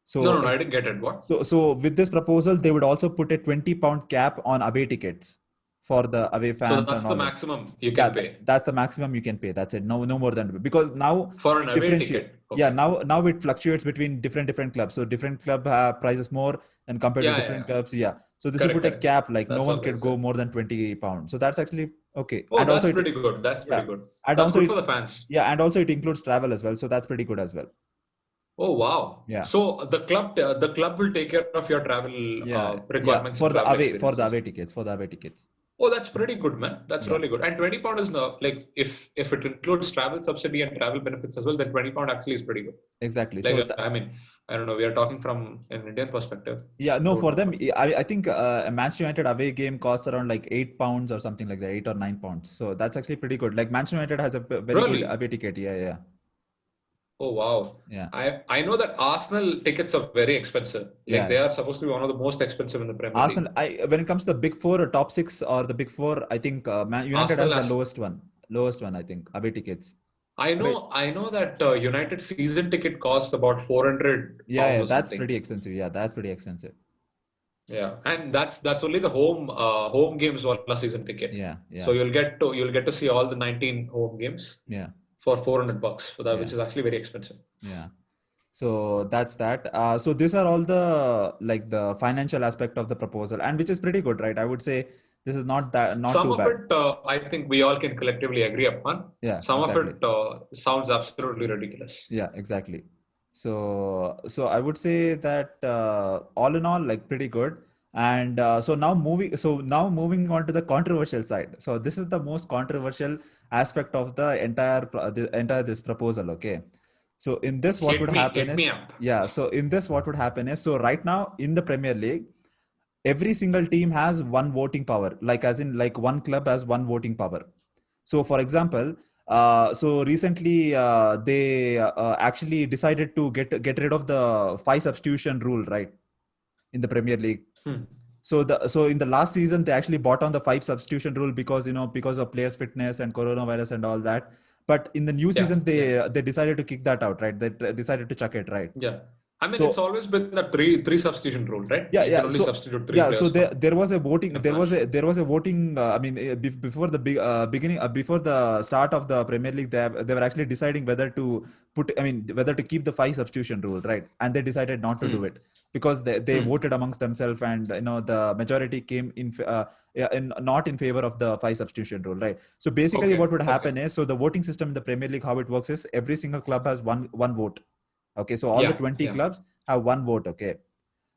A: So
B: no, I didn't get it. What?
A: So with this proposal, they would also put a £20 cap on away tickets for the away fans.
B: So that's the maximum you can pay.
A: That's the maximum you can pay. That's it. No more than, because now
B: for an away ticket.
A: Okay. Yeah, now it fluctuates between different clubs. So different club prices more than compared to different clubs. Yeah. So this will put a cap, like that's no one can go more than £20. So that's actually okay.
B: Oh, and that's pretty good. That's pretty good. And that's good for the fans.
A: Yeah, and also it includes travel as well. So that's pretty good as well.
B: Oh wow!
A: Yeah.
B: So the club will take care of your travel requirements
A: for the away tickets.
B: Oh, that's pretty good, man. That's really good. And £20 is like if it includes travel subsidy and travel benefits as well, then £20 actually is pretty good.
A: Exactly.
B: Like, I mean, I don't know. We are talking from an Indian perspective.
A: Yeah, no, for them, I think a Manchester United away game costs around like £8 or something like that, £8 or £9. So that's actually pretty good. Like Manchester United has a very good away ticket. Yeah.
B: Oh wow!
A: Yeah,
B: I know that Arsenal tickets are very expensive. Like they are supposed to be one of the most expensive in the Premier League.
A: Arsenal, when it comes to the Big Four or top six or the Big Four, I think United has the lowest one. I think away tickets.
B: I know that United season ticket costs about 400.
A: Yeah, that's pretty expensive. Yeah, that's pretty expensive.
B: Yeah, and that's only the home games wala season ticket.
A: Yeah.
B: So you'll get to see all the 19 home games.
A: Yeah.
B: For $400 for that, which is actually very expensive.
A: Yeah. So that's that. So these are all the financial aspect of the proposal, and which is pretty good, right? I would say this is not too bad.
B: Some of it, I think we all can collectively agree upon.
A: Yeah.
B: Some of it sounds absolutely ridiculous.
A: Yeah, exactly. So I would say that all in all, like pretty good. And so now moving on to the controversial side. So this is the most controversial aspect of the entire this proposal. Okay. So in this, what would happen is, so right now in the Premier League, every single team has one voting power, like as in like one club has one voting power. So for example, so recently they actually decided to get rid of the 5 substitution rule, right, in the Premier League. So in the last season they actually brought on the 5 substitution rule because of players' fitness and coronavirus and all that. But in the new season they decided to kick that out, right? They decided to chuck it, right?
B: Yeah. I mean, it's always been the three substitution rule, right?
A: Yeah,
B: you can only substitute 3 players.
A: So there was a voting. There was a voting. I mean, before the before the start of the Premier League, they were actually deciding whether to keep the 5 substitution rule, right? And they decided not to do it because they voted amongst themselves, and the majority came not in favor of the 5 substitution rule, right? So basically, what would happen is, so the voting system in the Premier League, how it works is every single club has one vote. Okay, so all the 20 clubs have one vote. Okay,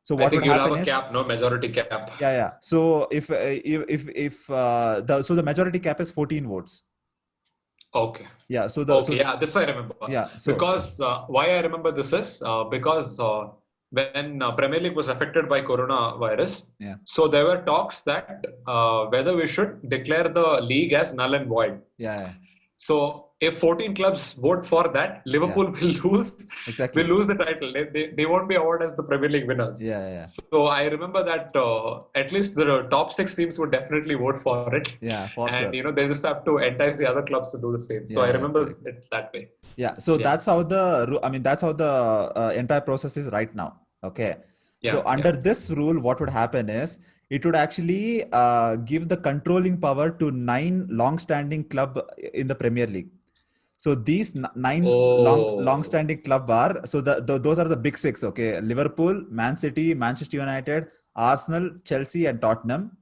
A: so what would happen is,
B: cap, no majority cap.
A: Yeah. So if the majority cap is 14 votes.
B: Okay.
A: Yeah. So
B: this I remember.
A: Yeah. So,
B: because why I remember this is because when Premier League was affected by coronavirus, so there were talks that whether we should declare the league as null and void.
A: Yeah.
B: So if 14 clubs vote for that, Liverpool will lose.
A: Exactly.
B: Will lose the title. They won't be awarded as the Premier League winners.
A: Yeah.
B: So I remember that at least the top 6 teams would definitely vote for it.
A: Yeah, for
B: sure.
A: And
B: they just have to entice the other clubs to do the same. So I remember it that way.
A: Yeah. So that's how the entire process is right now. Okay. So under this rule, what would happen is it would actually give the controlling power to 9 long-standing club in the Premier League. So these 9 long-standing club are, so those are the big 6. Okay, Liverpool, Man City, Manchester United, Arsenal, Chelsea, and Tottenham.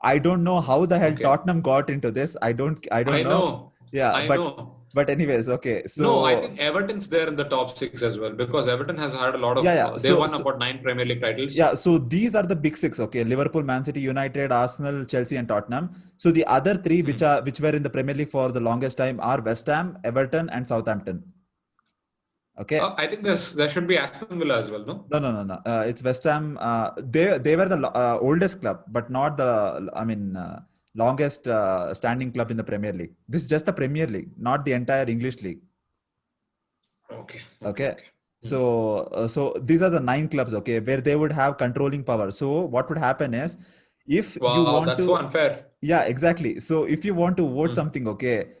A: I don't know how the hell Tottenham got into this. I don't know. Yeah,
B: I know.
A: But anyways, okay. So
B: no, I think Everton's there in the top 6 as well, because Everton has had a lot of. They won about 9 Premier League titles.
A: Yeah, so these are the big 6. Okay, Liverpool, Man City, United, Arsenal, Chelsea, and Tottenham. So the other 3 which were in the Premier League for the longest time are West Ham, Everton, and Southampton. Okay.
B: I think there should be Aston Villa as well, no?
A: No. It's West Ham. They were the oldest club, but not the longest standing club in the Premier League. This is just the Premier League, not the entire English league. Okay. So these are the 9 clubs, okay, where they would have controlling power. So what would happen is, if you want
B: that's so unfair.
A: Yeah, exactly. So if you want to vote something, okay,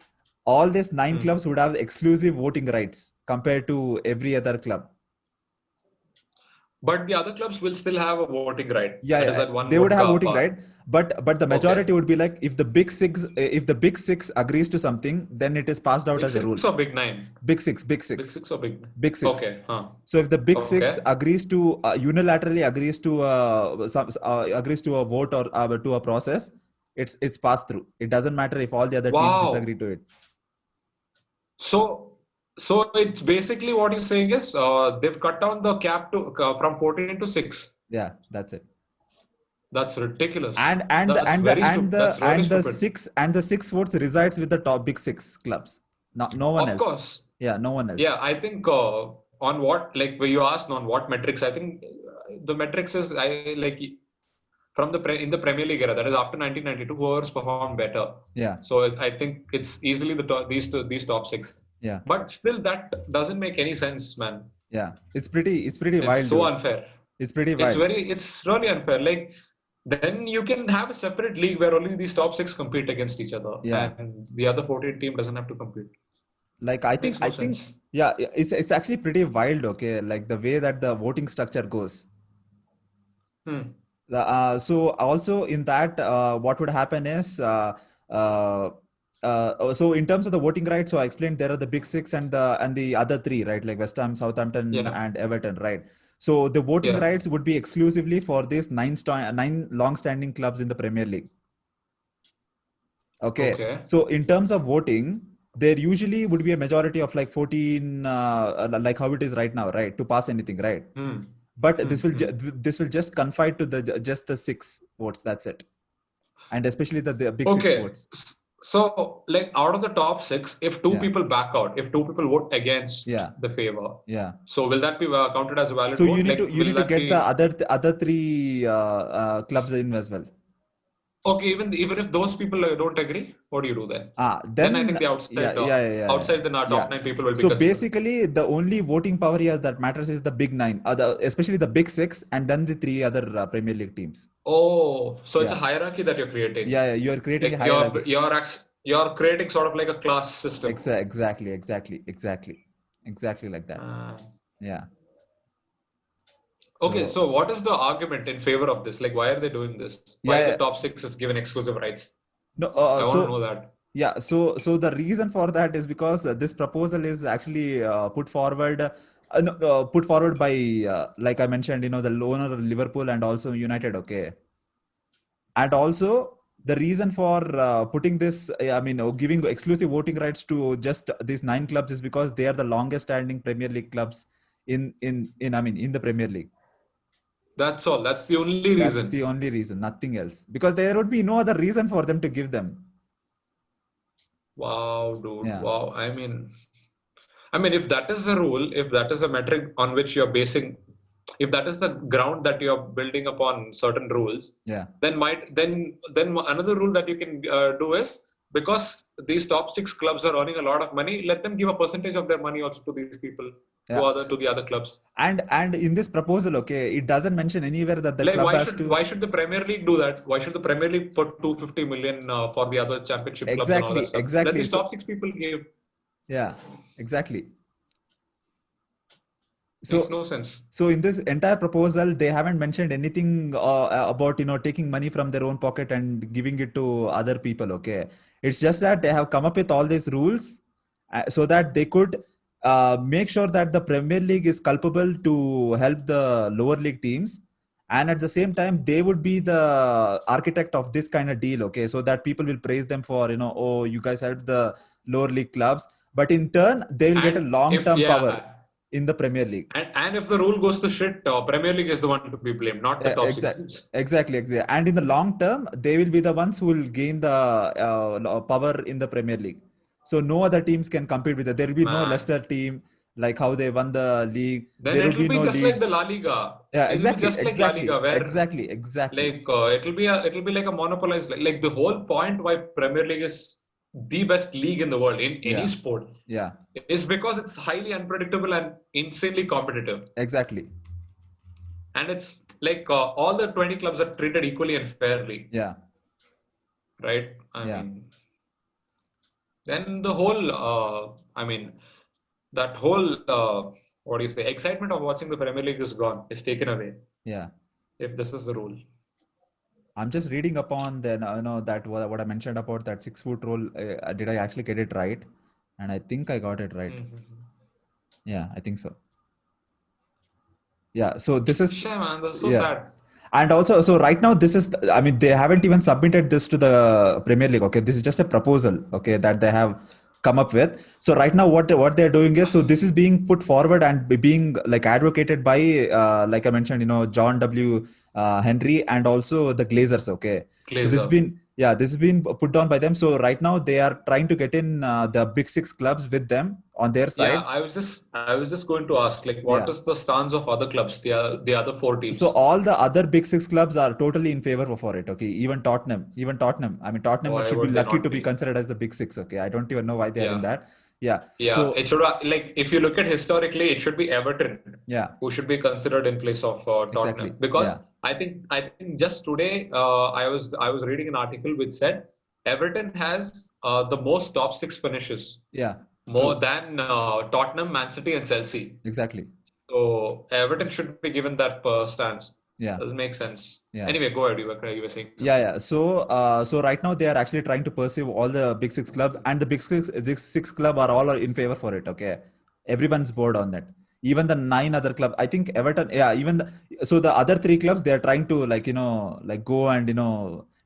A: all these 9 clubs would have exclusive voting rights compared to every other club.
B: But the other clubs will still have a voting right.
A: Yeah, they would have voting right. But the majority would be like, if the big six agrees to something, then it is passed out as a rule.
B: Big 6 or big 9?
A: Big six.
B: Big 6 or big 9?
A: Big 6.
B: Okay.
A: So if the big 6 agrees to unilaterally agrees to a vote or to a process, it's passed through. It doesn't matter if all the other teams disagree to it.
B: So it's basically what you're saying is they've cut down the cap from 14 to 6.
A: Yeah, that's it.
B: That's ridiculous.
A: And the 6 votes resides with the top big 6 clubs. No one else.
B: Of course.
A: Yeah, no one else.
B: Yeah, I think on what, like where you asked on what metrics, I think the metrics is in the Premier League era, that is after 1992, whoever's performed better.
A: Yeah.
B: So I think it's easily these top 6.
A: Yeah.
B: But still, that doesn't make any sense, man.
A: Yeah, it's pretty wild.
B: It's so unfair.
A: It's pretty wild.
B: It's really unfair. Like, then you can have a separate league where only these top 6 compete against each other, and the other 14 team doesn't have to compete.
A: Like I think yeah, it's actually pretty wild. Okay, like the way that the voting structure goes. So also in that, what would happen is, so in terms of the voting rights, so I explained there are the big 6 and the other 3, right? Like West Ham, Southampton, and Everton, right? So the voting rights would be exclusively for these 9 long-standing clubs in the Premier League. Okay. So in terms of voting, there usually would be a majority of like 14, like how it is right now, right, to pass anything, right? But this will just confide to just the 6 votes. That's it, and especially the big 6 votes.
B: So, like, out of the top 6, if 2 people back out, if 2 people vote against the favor, so will that be counted as a valid vote?
A: So you need to get the other 3 clubs in as well.
B: Okay, even if those people don't agree, what do you do then? Then I think the outside the top 9 people will be considered.
A: Basically, the only voting power here that matters is the big 9, especially the big 6, and then the 3 other Premier League teams.
B: Oh, so it's a hierarchy that you're creating.
A: Yeah, you're creating a hierarchy.
B: You're creating sort of like a class system.
A: Exactly like that. Yeah.
B: Okay, so what is the argument in favor of this? Like, why are they doing this? Why the top 6 is given exclusive rights?
A: No,
B: I want to know that.
A: Yeah, so the reason for that is because this proposal is actually put forward by, like I mentioned, the owner of Liverpool and also United. Okay, and also the reason for putting this, giving exclusive voting rights to just these 9 clubs is because they are the longest standing Premier League clubs in the Premier League.
B: That's all. That's the only reason.
A: That's the only reason, nothing else. Because there would be no other reason for them to give them.
B: Wow, dude. Yeah. Wow. I mean, if that is a rule, if that is a metric on which you're basing, if that is the ground that you're building upon certain rules, then another rule that you can do is, because these top 6 clubs are earning a lot of money, let them give a percentage of their money also to these people. To the other clubs.
A: And in this proposal, okay, it doesn't mention anywhere that the club has to.
B: Why should the Premier League do that? Why should the Premier League put 250 million for the other championship clubs and all that stuff?
A: Exactly.
B: Let these top 6 people give.
A: Yeah, exactly.
B: Makes no sense.
A: So in this entire proposal, they haven't mentioned anything about taking money from their own pocket and giving it to other people. Okay, it's just that they have come up with all these rules so that they could make sure that the Premier League is culpable to help the lower league teams, and at the same time they would be the architect of this kind of deal. Okay, so that people will praise them for oh, you guys helped the lower league clubs, but in turn they will get a
B: And
A: long
B: if
A: term power
B: yeah,
A: in the Premier League.
B: and if the rule goes to shit, Premier League is the one to be blamed, not the top six teams.
A: Exactly. And in the long term, they will be the ones who will gain the power in the Premier League. So no other teams can compete with it. There will be no
B: Man,
A: Leicester team like how they won the league.
B: then
A: There would
B: it'll
A: be
B: be
A: no
B: just like the
A: Leeds.
B: La Liga.
A: Yeah,
B: It'll be just like La Liga, where
A: exactly.
B: like it'll be like a monopolized like the whole point why Premier League is the best league in the world in any
A: Yeah,
B: sport
A: yeah,
B: is because it's highly unpredictable and insanely competitive.
A: exactly.
B: And it's like all the 20 clubs are treated equally and fairly,
A: Yeah,
B: right? I
A: yeah,
B: mean, then the whole, that whole, what do you say, excitement of watching the Premier League is gone, is taken away
A: yeah.
B: if this is the rule.
A: I'm just reading upon then that what I mentioned about that 6 foot rule. Did I actually get it right? And I think I got it right.
B: Mm-hmm.
A: Yeah, I think so. Yeah. So this is
B: Shame, man, that's so
A: yeah.
B: sad.
A: And also, so right now, this is, I mean, they haven't even submitted this to the Premier League. Okay. This is just a proposal, okay, that they have come up with. So right now, what they're doing is, so this is being put forward and being like advocated by, like I mentioned, John W. Henry and also the Glazers. Okay. So
B: Glazer.
A: this has been put down by them. So right now they are trying to get in the big six clubs with them on their
B: Yeah,
A: side.
B: I was just going to ask, like, what
A: Yeah.
B: is the stance of other clubs, the other 4 teams?
A: So all the other big six clubs are totally in favor for it. Okay, even Tottenham. I mean, Tottenham
B: Why
A: should be
B: would they
A: lucky
B: not
A: to be
B: be?
A: considered as the big six. Okay, I don't even know why they are in
B: Yeah.
A: that. Yeah.
B: Yeah,
A: So
B: it should like if you look at historically, it should be Everton
A: yeah,
B: who should be considered in place of
A: exactly.
B: Tottenham, because
A: Yeah,
B: I think just today I was reading an article which said Everton has the most top 6 finishes,
A: yeah.
B: more
A: True.
B: than Tottenham, Man City, and Chelsea.
A: Exactly.
B: So Everton should be given that stance.
A: Yeah.
B: Doesn't make sense.
A: Yeah.
B: Anyway, go ahead. You were saying something.
A: Yeah. So right now they are actually trying to pursue all the big six club, and the big six club are all in favor for it. Okay, everyone's bored on that. Even the 9 other club, I think Everton. Yeah, so the other 3 clubs, they are trying to like go and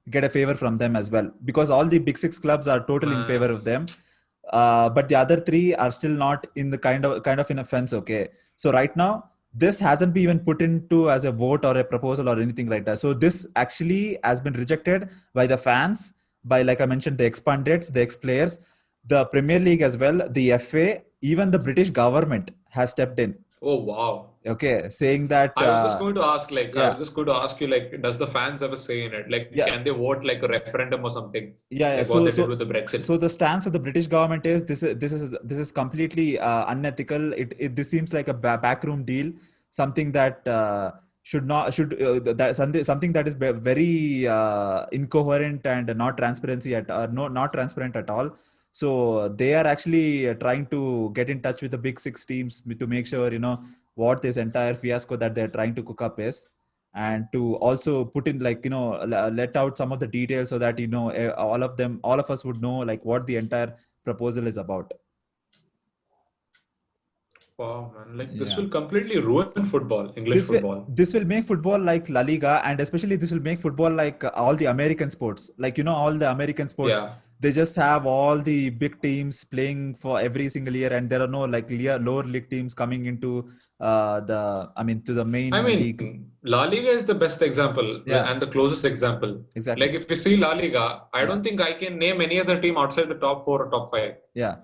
A: get a favor from them as well, because all the big 6 clubs are totally in favor of them. But the other 3 are still not in the kind of in a fence. Okay, so right now this hasn't been even put into as a vote or a proposal or anything like that. So this actually has been rejected by the fans, by, like I mentioned, the ex-pundits, the ex-players, the Premier League as well, the FA, even the British government has stepped in.
B: Oh wow.
A: Okay, saying that
B: I was just going to ask, like,
A: yeah.
B: I was just going to ask you, like, does the fans ever say in it? Like,
A: Yeah.
B: can they vote like a referendum or something?
A: Yeah,
B: Like what they did with the Brexit.
A: So the stance of the British government is this is completely unethical. This seems like a backroom deal, something that something that is very incoherent and not not transparent at all. So they are actually trying to get in touch with the big 6 teams to make sure what this entire fiasco that they're trying to cook up is, and to also put in let out some of the details so that all of us would know like what the entire proposal is about.
B: Wow, man! Like this will completely ruin football, English football.
A: This will make football like La Liga, and especially this will make football like all the American sports. Like all the American sports.
B: Yeah.
A: They just have all the big teams playing for every single year, and there are no like lower league teams coming into to the main league.
B: La Liga is the best example and the closest example.
A: Exactly.
B: Like if you see La Liga, I don't think I can name any other team outside the top 4 or top 5.
A: Yeah.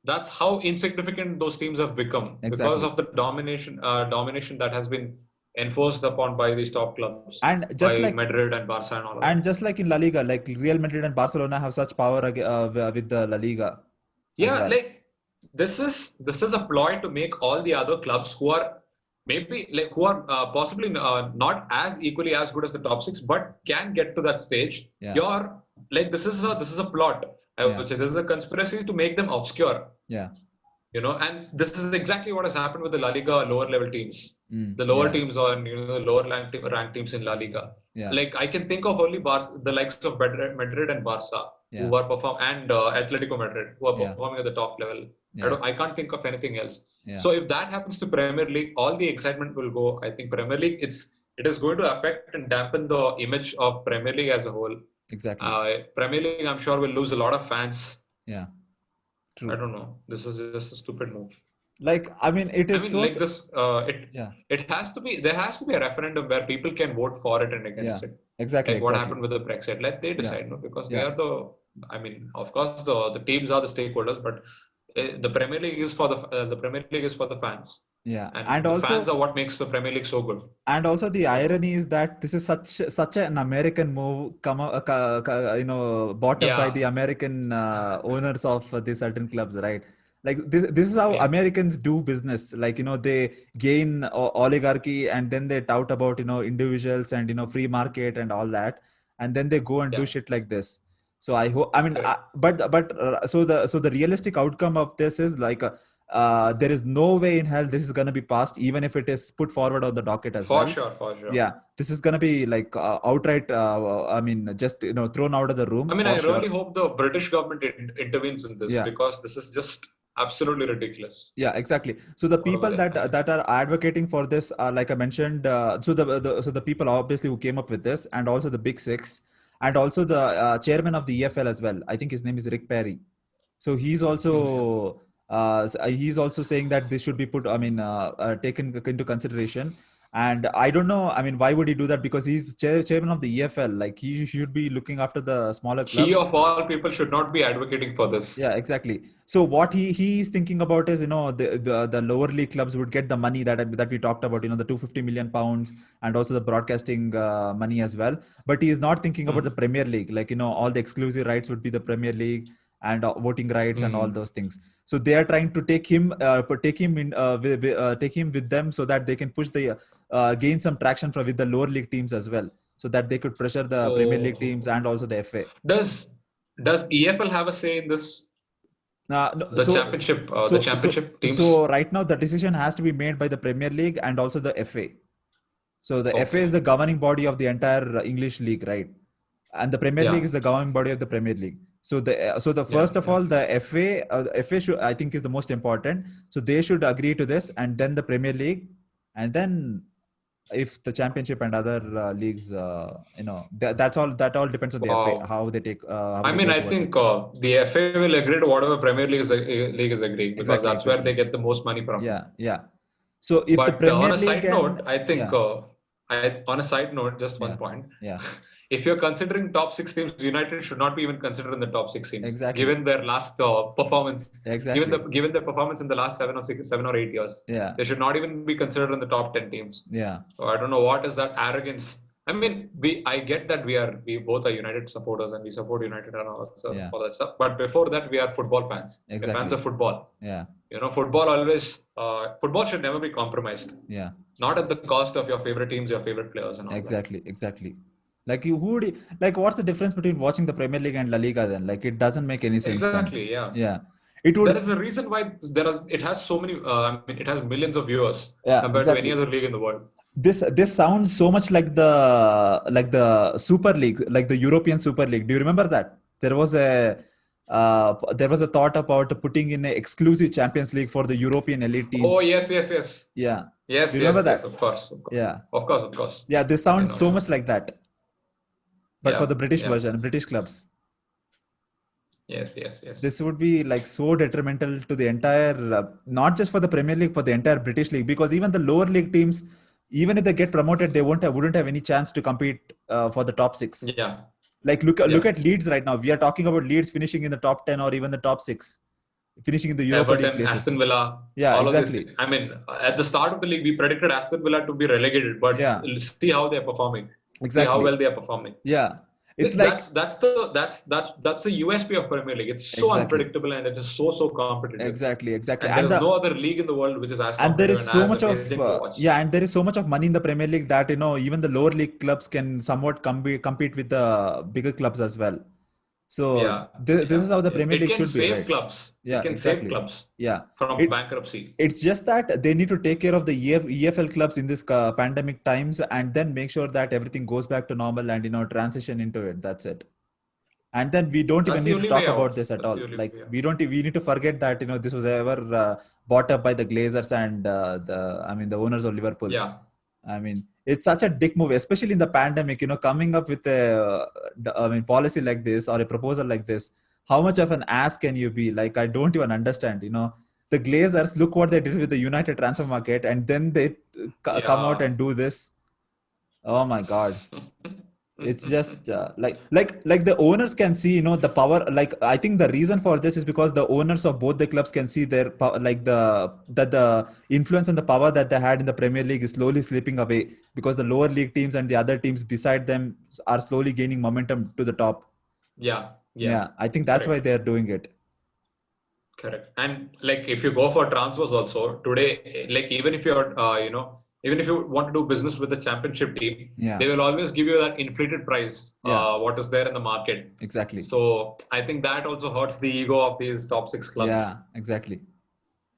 B: That's how insignificant those teams have become because of the domination that has been enforced upon by these top clubs,
A: and just like
B: Madrid and Barca and all.
A: And just like in La Liga, like Real Madrid and Barcelona have such power with the La Liga.
B: Yeah, well. Like this is a ploy to make all the other clubs who are maybe like who are possibly not as equally as good as the top 6, but can get to that stage.
A: Yeah.
B: You're like this is a plot. I would say this is a conspiracy to make them obscure.
A: Yeah.
B: And this is exactly what has happened with the La Liga lower level teams. The lower
A: Yeah.
B: teams or the lower ranked teams in La Liga.
A: Yeah.
B: Like I can think of only the likes of Madrid and Barca
A: Yeah.
B: who are and Atletico Madrid who are
A: Yeah.
B: performing at the top level.
A: Yeah.
B: I can't think of anything else.
A: Yeah.
B: So if that happens to Premier League, all the excitement will go. I think Premier League it is going to affect and dampen the image of Premier League as a whole.
A: Exactly.
B: Premier League, I'm sure, will lose a lot of fans.
A: Yeah. True.
B: I don't know. This is just a stupid move.
A: Like, I mean, it is so.
B: Like this. It has to be. There has to be a referendum where people can vote for it and against it.
A: Exactly.
B: Like what happened with the Brexit. Let they decide, no? Because they are the. I mean, of course, the teams are the stakeholders, but the Premier League is for the Premier League is for the fans.
A: Yeah,
B: and the
A: also
B: fans are what makes the Premier League so good.
A: And also the irony is that this is such an American move, bought up by the American owners of these certain clubs, right? Like this is how Americans do business. Like, they gain oligarchy and then they tout about, individuals and, free market and all that. And then they go and do shit like this. So I hope, so the realistic outcome of this is like, there is no way in hell this is going to be passed, even if it is put forward on the docket as well.
B: For sure.
A: Yeah, this is going to be like outright, just thrown out of the room.
B: I mean, I really hope the British government intervenes in this because this is just absolutely ridiculous.
A: Yeah, exactly. So the people that are advocating for this are, like I mentioned, so the people obviously who came up with this, and also the Big Six, and also the chairman of the EFL as well. I think his name is Rick Perry. So he's also. He's also saying that this should be taken into consideration, and I don't know. I mean, why would he do that? Because he's chairman of the EFL. Like, he should be looking after the smaller clubs.
B: He of all people should not be advocating for this.
A: Yeah, exactly. So what he is thinking about is, the lower league clubs would get the money that we talked about. The £250 million and also the broadcasting money as well. But he is not thinking about the Premier League. Like, all the exclusive rights would be the Premier League, and voting rights and all those things. So they are trying to take him with them so that they can push gain some traction with the lower league teams as well, so that they could pressure the Premier League teams and also the FA.
B: Does EFL have a say in this? The championship teams.
A: So right now the decision has to be made by the Premier League and also the FA. So the FA is the governing body of the entire English league, right? And the Premier League is the governing body of the Premier League. So first of all, the FA should, I think, is the most important. So they should agree to this, and then the Premier League, and then if the Championship and other leagues, that all depends on the FA, how they take.
B: I think the FA will agree to whatever Premier League is agreeing, because that's where they get the most money from.
A: Yeah. So if the Premier
B: on a
A: League
B: side note, I think on a side note, just one point.
A: Yeah.
B: If you're considering top 6 teams, United should not be even considered in the top 6 teams.
A: Exactly.
B: Given their last performance.
A: Exactly.
B: Given their performance in the last 7 or 8 years.
A: Yeah.
B: They should not even be considered in the top 10 teams.
A: Yeah.
B: So I don't know what is that arrogance. I mean, I get that we both are United supporters and we support United and all that stuff. But before that, we are football fans.
A: Exactly.
B: We're fans of football.
A: Yeah.
B: Football should never be compromised.
A: Yeah.
B: Not at the cost of your favorite teams, your favorite players, and all
A: Exactly. Like, what's the difference between watching the Premier League and La Liga then? Like, it doesn't make any sense.
B: Exactly.
A: Then.
B: Yeah.
A: It would.
B: There is a reason why it has so many. It has millions of viewers compared to any other league in the world.
A: This sounds so much like the Super League, like the European Super League. Do you remember that? There was a thought about putting in an exclusive Champions League for the European elite teams.
B: Oh yes.
A: Yeah.
B: Yes.
A: Do you remember that?
B: Yes, of course.
A: Yeah.
B: Of course.
A: Yeah, this sounds so much like that. But for the British version, British clubs.
B: Yes.
A: This would be like so detrimental to the entire, not just for the Premier League, for the entire British League, because even the lower league teams, even if they get promoted, they wouldn't have any chance to compete for the top 6.
B: Yeah.
A: Like look at Leeds right now. We are talking about Leeds finishing in the top 10 or even the top 6, finishing in the Europa League places.
B: Aston Villa.
A: Yeah,
B: all
A: exactly.
B: Of this. I mean, at the start of the league, we predicted Aston Villa to be relegated, but see how they are performing.
A: Exactly.
B: See how well they are performing.
A: Yeah. It's
B: that's the USP of Premier League. It's so unpredictable and it is so competitive.
A: Exactly.
B: And there is no other league in the world which is as competitive.
A: And there is so much
B: and
A: there is so much of money in the Premier League that even the lower league clubs can somewhat compete with the bigger clubs as well. So this is how the Premier League should be, right?
B: Clubs.
A: Yeah,
B: it can
A: exactly.
B: save clubs from bankruptcy.
A: It's just that they need to take care of the EFL clubs in this pandemic times, and then make sure that everything goes back to normal and transition into it. That's it. And then we don't even need to talk about this at all. Like we need to forget that this was ever bought up by the Glazers and the owners of Liverpool.
B: Yeah.
A: I mean, it's such a dick move, especially in the pandemic. Coming up with a policy like this or a proposal like this. How much of an ass can you be? Like, I don't even understand. The Glazers, look what they did with the United transfer market, and then they come out and do this. Oh my God. It's just like the owners can see the power. Like, I think the reason for this is because the owners of both the clubs can see their like the influence and the power that they had in the Premier League is slowly slipping away, because the lower league teams and the other teams beside them are slowly gaining momentum to the top.
B: Yeah,
A: I think that's why they're doing it.
B: Correct. And like, if you go for transfers also today, like, even if you're even if you want to do business with the championship team, they will always give you that inflated price, what is there in the market.
A: Exactly.
B: So I think that also hurts the ego of these top 6 clubs.
A: Yeah, exactly.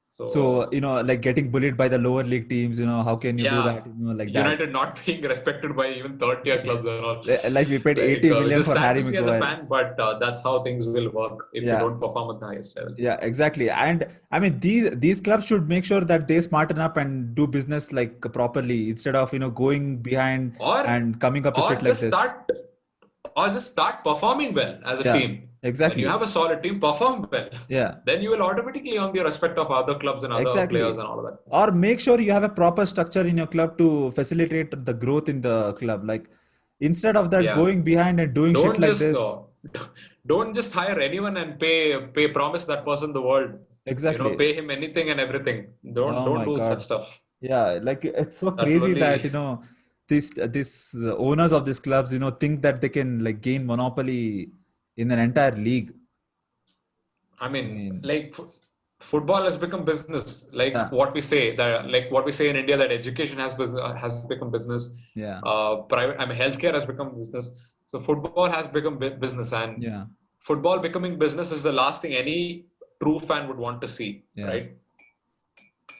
A: So like getting bullied by the lower league teams, how can you do that? Like
B: United not being respected by even third tier clubs and all.
A: Like we paid 80 million for Harry Maguire.
B: But that's how things will work if you don't perform at the highest level.
A: Yeah, exactly. And I mean, these clubs should make sure that they smarten up and do business like properly, instead of going behind and coming up to shit like this.
B: Or just start performing well as a team.
A: Exactly.
B: When you have a solid team, perform well.
A: Yeah.
B: Then you will automatically earn the respect of other clubs and other players and all of that.
A: Or make sure you have a proper structure in your club to facilitate the growth in the club. Like, instead of that, going behind and doing shit like this.
B: Don't just hire anyone and promise that person the world.
A: Exactly.
B: Pay him anything and everything. Don't do such stuff.
A: Yeah, like, it's so crazy that these owners of these clubs think that they can like gain monopoly in an entire league.
B: I mean like, football has become business. Like what we say in India, that education has become business. Healthcare has become business. So football has become business, and football becoming business is the last thing any true fan would want to see. Right?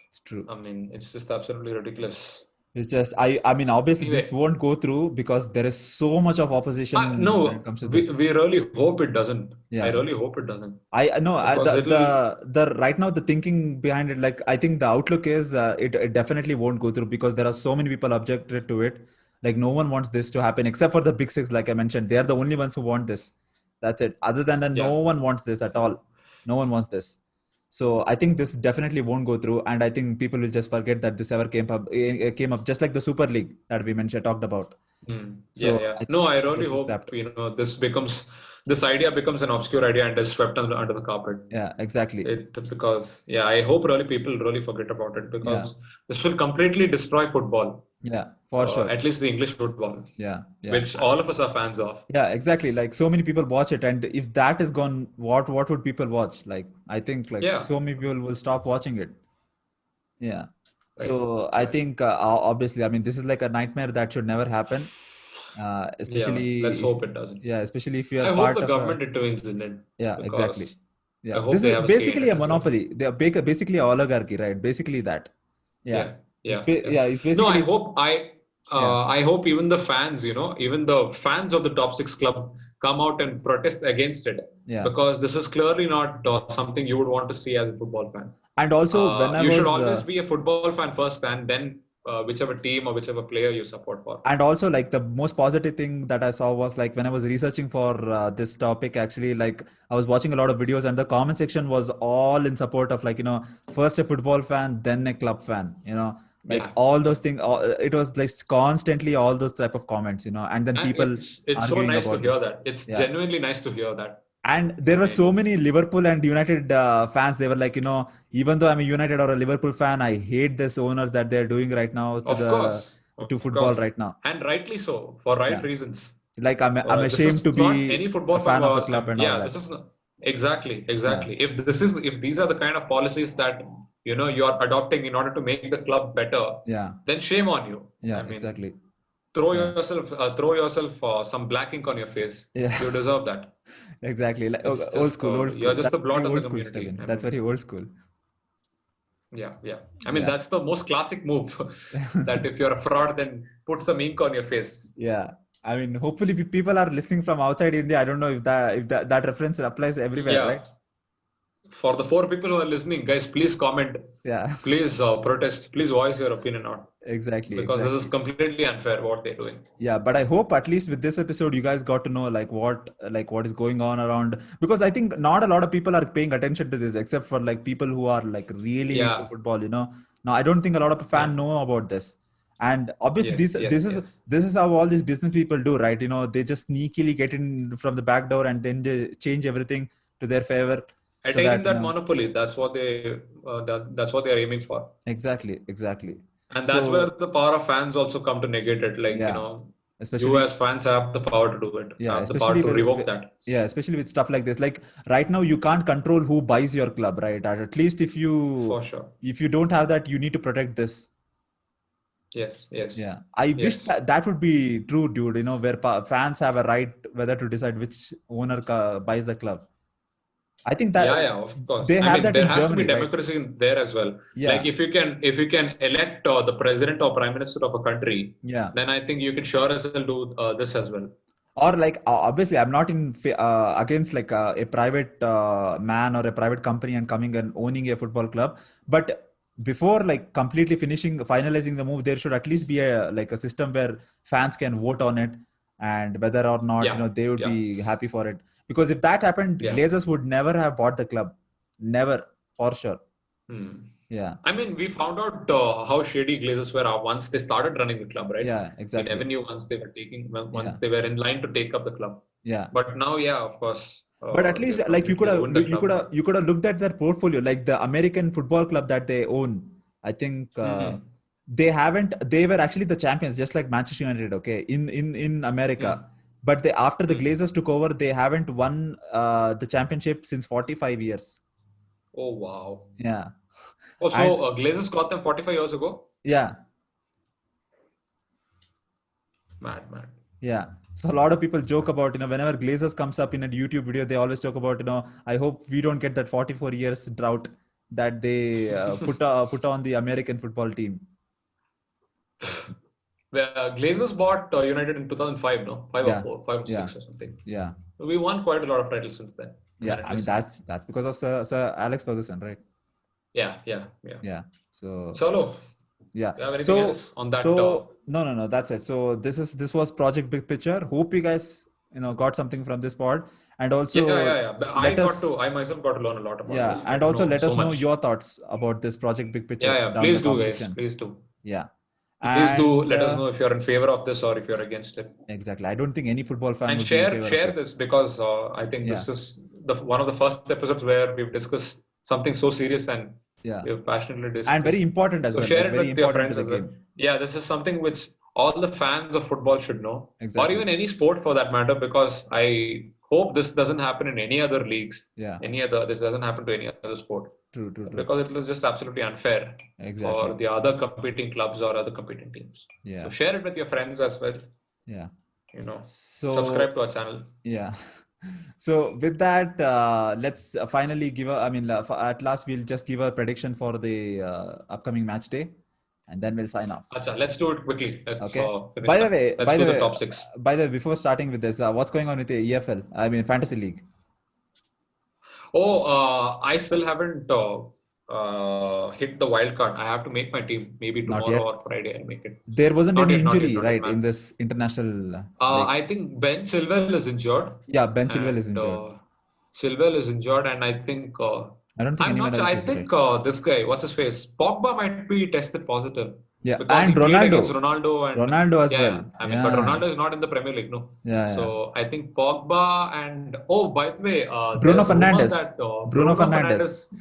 A: It's true.
B: I mean, it's just absolutely ridiculous.
A: It's just, I mean, obviously this won't go through because there is so much of opposition when it comes to this.
B: We really hope it doesn't. I really hope it doesn't.
A: I know the right now the thinking behind it, like, I think the outlook is it definitely won't go through, because there are so many people objected to it. Like, no one wants this to happen except for the big 6, like I mentioned. They are the only ones who want this. That's it. Other than that, no one wants this at all. No one wants this. So I think this definitely won't go through, and I think people will just forget that this ever came up, just like the Super League that we talked about.
B: No, I really hope this idea becomes an obscure idea and is swept under the carpet.
A: Yeah, exactly.
B: Because I hope really people really forget about it, because this will completely destroy football.
A: Yeah, for sure.
B: At least the English football.
A: Yeah.
B: Which all of us are fans of.
A: Yeah, exactly. Like, so many people watch it, and if that is gone, what would people watch? Like, I think so many people will stop watching it. Yeah. Right. So I think obviously, I mean, this is like a nightmare that should never happen. Especially.
B: Let's hope it doesn't.
A: Yeah, especially if you are
B: I hope the government intervenes in it.
A: Yeah, exactly. Yeah, this is basically a monopoly. They are basically an oligarchy, right? Basically that. Yeah. It's basically.
B: No, I hope even the fans, even the fans of the top 6 club come out and protest against it. Yeah. Because this is clearly not something you would want to see as a football fan.
A: And also,
B: you should always be a football fan first, and then whichever team or whichever player you support for.
A: And also, like, the most positive thing that I saw was, like, when I was researching for this topic, actually, like, I was watching a lot of videos, and the comment section was all in support of, like, first a football fan, then a club fan, like all those things. It was like constantly all those type of comments, and then people.
B: It's so nice to hear that. It's genuinely nice to hear that.
A: And there were so many Liverpool and United fans. They were like, even though I'm a United or a Liverpool fan, I hate this owners that they're doing right now to football right now.
B: And rightly so, for reasons.
A: Like, I'm ashamed to be
B: any football
A: a fan of the club and all that.
B: This is not, exactly. Yeah. If these are the kind of policies that you are adopting in order to make the club better, then shame on you.
A: Yeah, exactly.
B: throw yourself some black ink on your face.
A: Yeah.
B: You deserve that.
A: Exactly. Like
B: It's
A: old
B: just
A: school, old school.
B: you're just
A: That's
B: a blot
A: very
B: on the
A: old school,
B: community.
A: Steven.
B: I
A: That's
B: mean,
A: very old school.
B: yeah. I mean,
A: Yeah.
B: that's the most classic move. That if you're a fraud, then put some ink on your face.
A: Yeah. I mean, hopefully people are listening from outside India. I don't know if that reference applies everywhere,
B: Yeah.
A: right?
B: For the 4 people who are listening, guys, please comment.
A: Yeah.
B: Please protest. Please voice your opinion out.
A: Exactly.
B: Because this is completely unfair what they're doing.
A: Yeah, but I hope at least with this episode you guys got to know what is going on around, because I think not a lot of people are paying attention to this except for like people who are like really into football, Now I don't think a lot of fans know about this. And obviously this is how all these business people do, right? They just sneakily get in from the back door and then they change everything to their favor.
B: Attaining that monopoly, that's what they are aiming for.
A: Exactly.
B: And that's where the power of fans also come to negate it. Like, especially you as fans have the power to do it.
A: Yeah,
B: have the power to revoke that.
A: Yeah, especially with stuff like this. Like right now, you can't control who buys your club, right? At least if you don't have that, you need to protect this.
B: Yes.
A: Yeah, I wish that would be true, dude. Where fans have a right whether to decide which owner buys the club. I think that
B: of course.
A: They have that
B: there
A: in
B: has
A: Germany,
B: to be democracy
A: right?
B: there as well.
A: Yeah.
B: Like if you can elect the president or prime minister of a country, then I think you can sure as well do this as well.
A: Or like obviously, I'm not in against like a private man or a private company and coming and owning a football club, but before like completely finalizing the move, there should at least be a system where fans can vote on it and whether or not they would be happy for it. Because if that happened, Glazers would never have bought the club. Never, for sure. Yeah.
B: I mean, we found out how shady Glazers were once they started running the club, right?
A: Yeah, exactly.
B: The revenue once they were in line to take up the club.
A: Yeah.
B: But now, of course.
A: But at least like you could have looked at their portfolio, like the American football club that they own. I think they were actually the champions, just like Manchester United. Okay, in America. But after the Glazers took over, they haven't won the championship since 45 years.
B: Oh, wow.
A: Yeah.
B: Oh, so Glazers got them 45 years ago?
A: Yeah.
B: Mad.
A: Yeah. So a lot of people joke about, whenever Glazers comes up in a YouTube video, they always talk about, I hope we don't get that 44 years drought that they put on the American football team.
B: Glazers bought United in 2005, no? 5 or 6 or something.
A: Yeah.
B: We won quite a lot of titles since then.
A: Yeah, I mean that's because of Sir Alex Ferguson, right?
B: Yeah.
A: So
B: Solo.
A: Yeah.
B: Do you have anything else on that?
A: No, that's it. So this was Project Big Picture. Hope you guys got something from this pod, and also
B: I myself got to learn a lot about this.
A: Yeah, and also let us know your thoughts about this Project Big Picture.
B: Yeah. Please do, guys. Please do.
A: Yeah.
B: Please do let us know if you're in favor of this or if you're against it.
A: Exactly. I don't think any football fan
B: and
A: would
B: share this because I think this is one of the first episodes where we've discussed something so serious and we've passionately discussed.
A: And very important as well.
B: So share it with your friends as well. Yeah, this is something which all the fans of football should know.
A: Exactly.
B: Or even any sport for that matter, because I hope this doesn't happen in any other leagues.
A: Yeah.
B: This doesn't happen to any other sport.
A: True.
B: Because it was just absolutely unfair for the other competing clubs or other competing teams.
A: Yeah.
B: So share it with your friends as well.
A: Yeah.
B: So subscribe to our channel.
A: Yeah. So with that, let's finally at last we'll just give a prediction for the upcoming match day, and then we'll sign off.
B: Achha, let's do it quickly.
A: By the way,
B: let's do the top 6.
A: By the way, before starting with this, what's going on with the EFL? Fantasy league.
B: I still haven't hit the wild card. I have to make my team. Maybe tomorrow or Friday I'll make it.
A: There wasn't any injury, right, in this international?
B: I think Ben Chilwell is injured.
A: Yeah, Ben Chilwell is injured.
B: Chilwell is injured, and I think
A: I don't think anyone else
B: I think this guy, what's his face? Pogba might be tested positive.
A: Yeah,
B: because
A: and Ronaldo as well.
B: Yeah. But Ronaldo is not in the Premier League, no.
A: Yeah.
B: So I think Pogba and by the way,
A: Bruno Fernandes.
B: Bruno Fernandes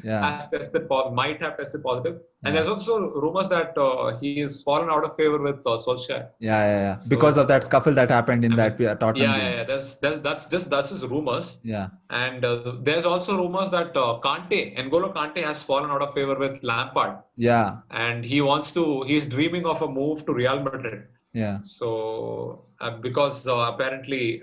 B: might have tested positive, and there's also rumors that he is fallen out of favor with Solskjaer.
A: Yeah. So, because of that scuffle that happened in that Tottenham game.
B: Yeah. That's just rumors.
A: Yeah.
B: And there's also rumors that N'Golo Kante has fallen out of favor with Lampard.
A: Yeah.
B: And he's dreaming of a move to Real Madrid.
A: Yeah.
B: So because apparently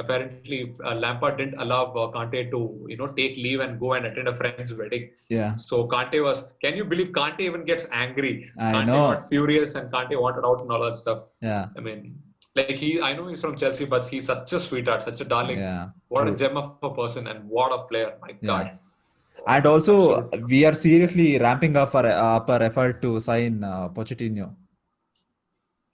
B: Lampard didn't allow Kante to take leave and go and attend a friend's wedding.
A: Yeah.
B: So Kante was. Can you believe Kante even gets angry?
A: I
B: Kante
A: know.
B: got furious and Kante wanted out and all that stuff.
A: Yeah.
B: I mean, like I know he's from Chelsea, but he's such a sweetheart, such a darling.
A: Yeah.
B: What
A: True.
B: a gem of a person and what a player! My
A: Yeah.
B: God.
A: And also,
B: Absolute.
A: we are seriously ramping up our effort to sign Pochettino.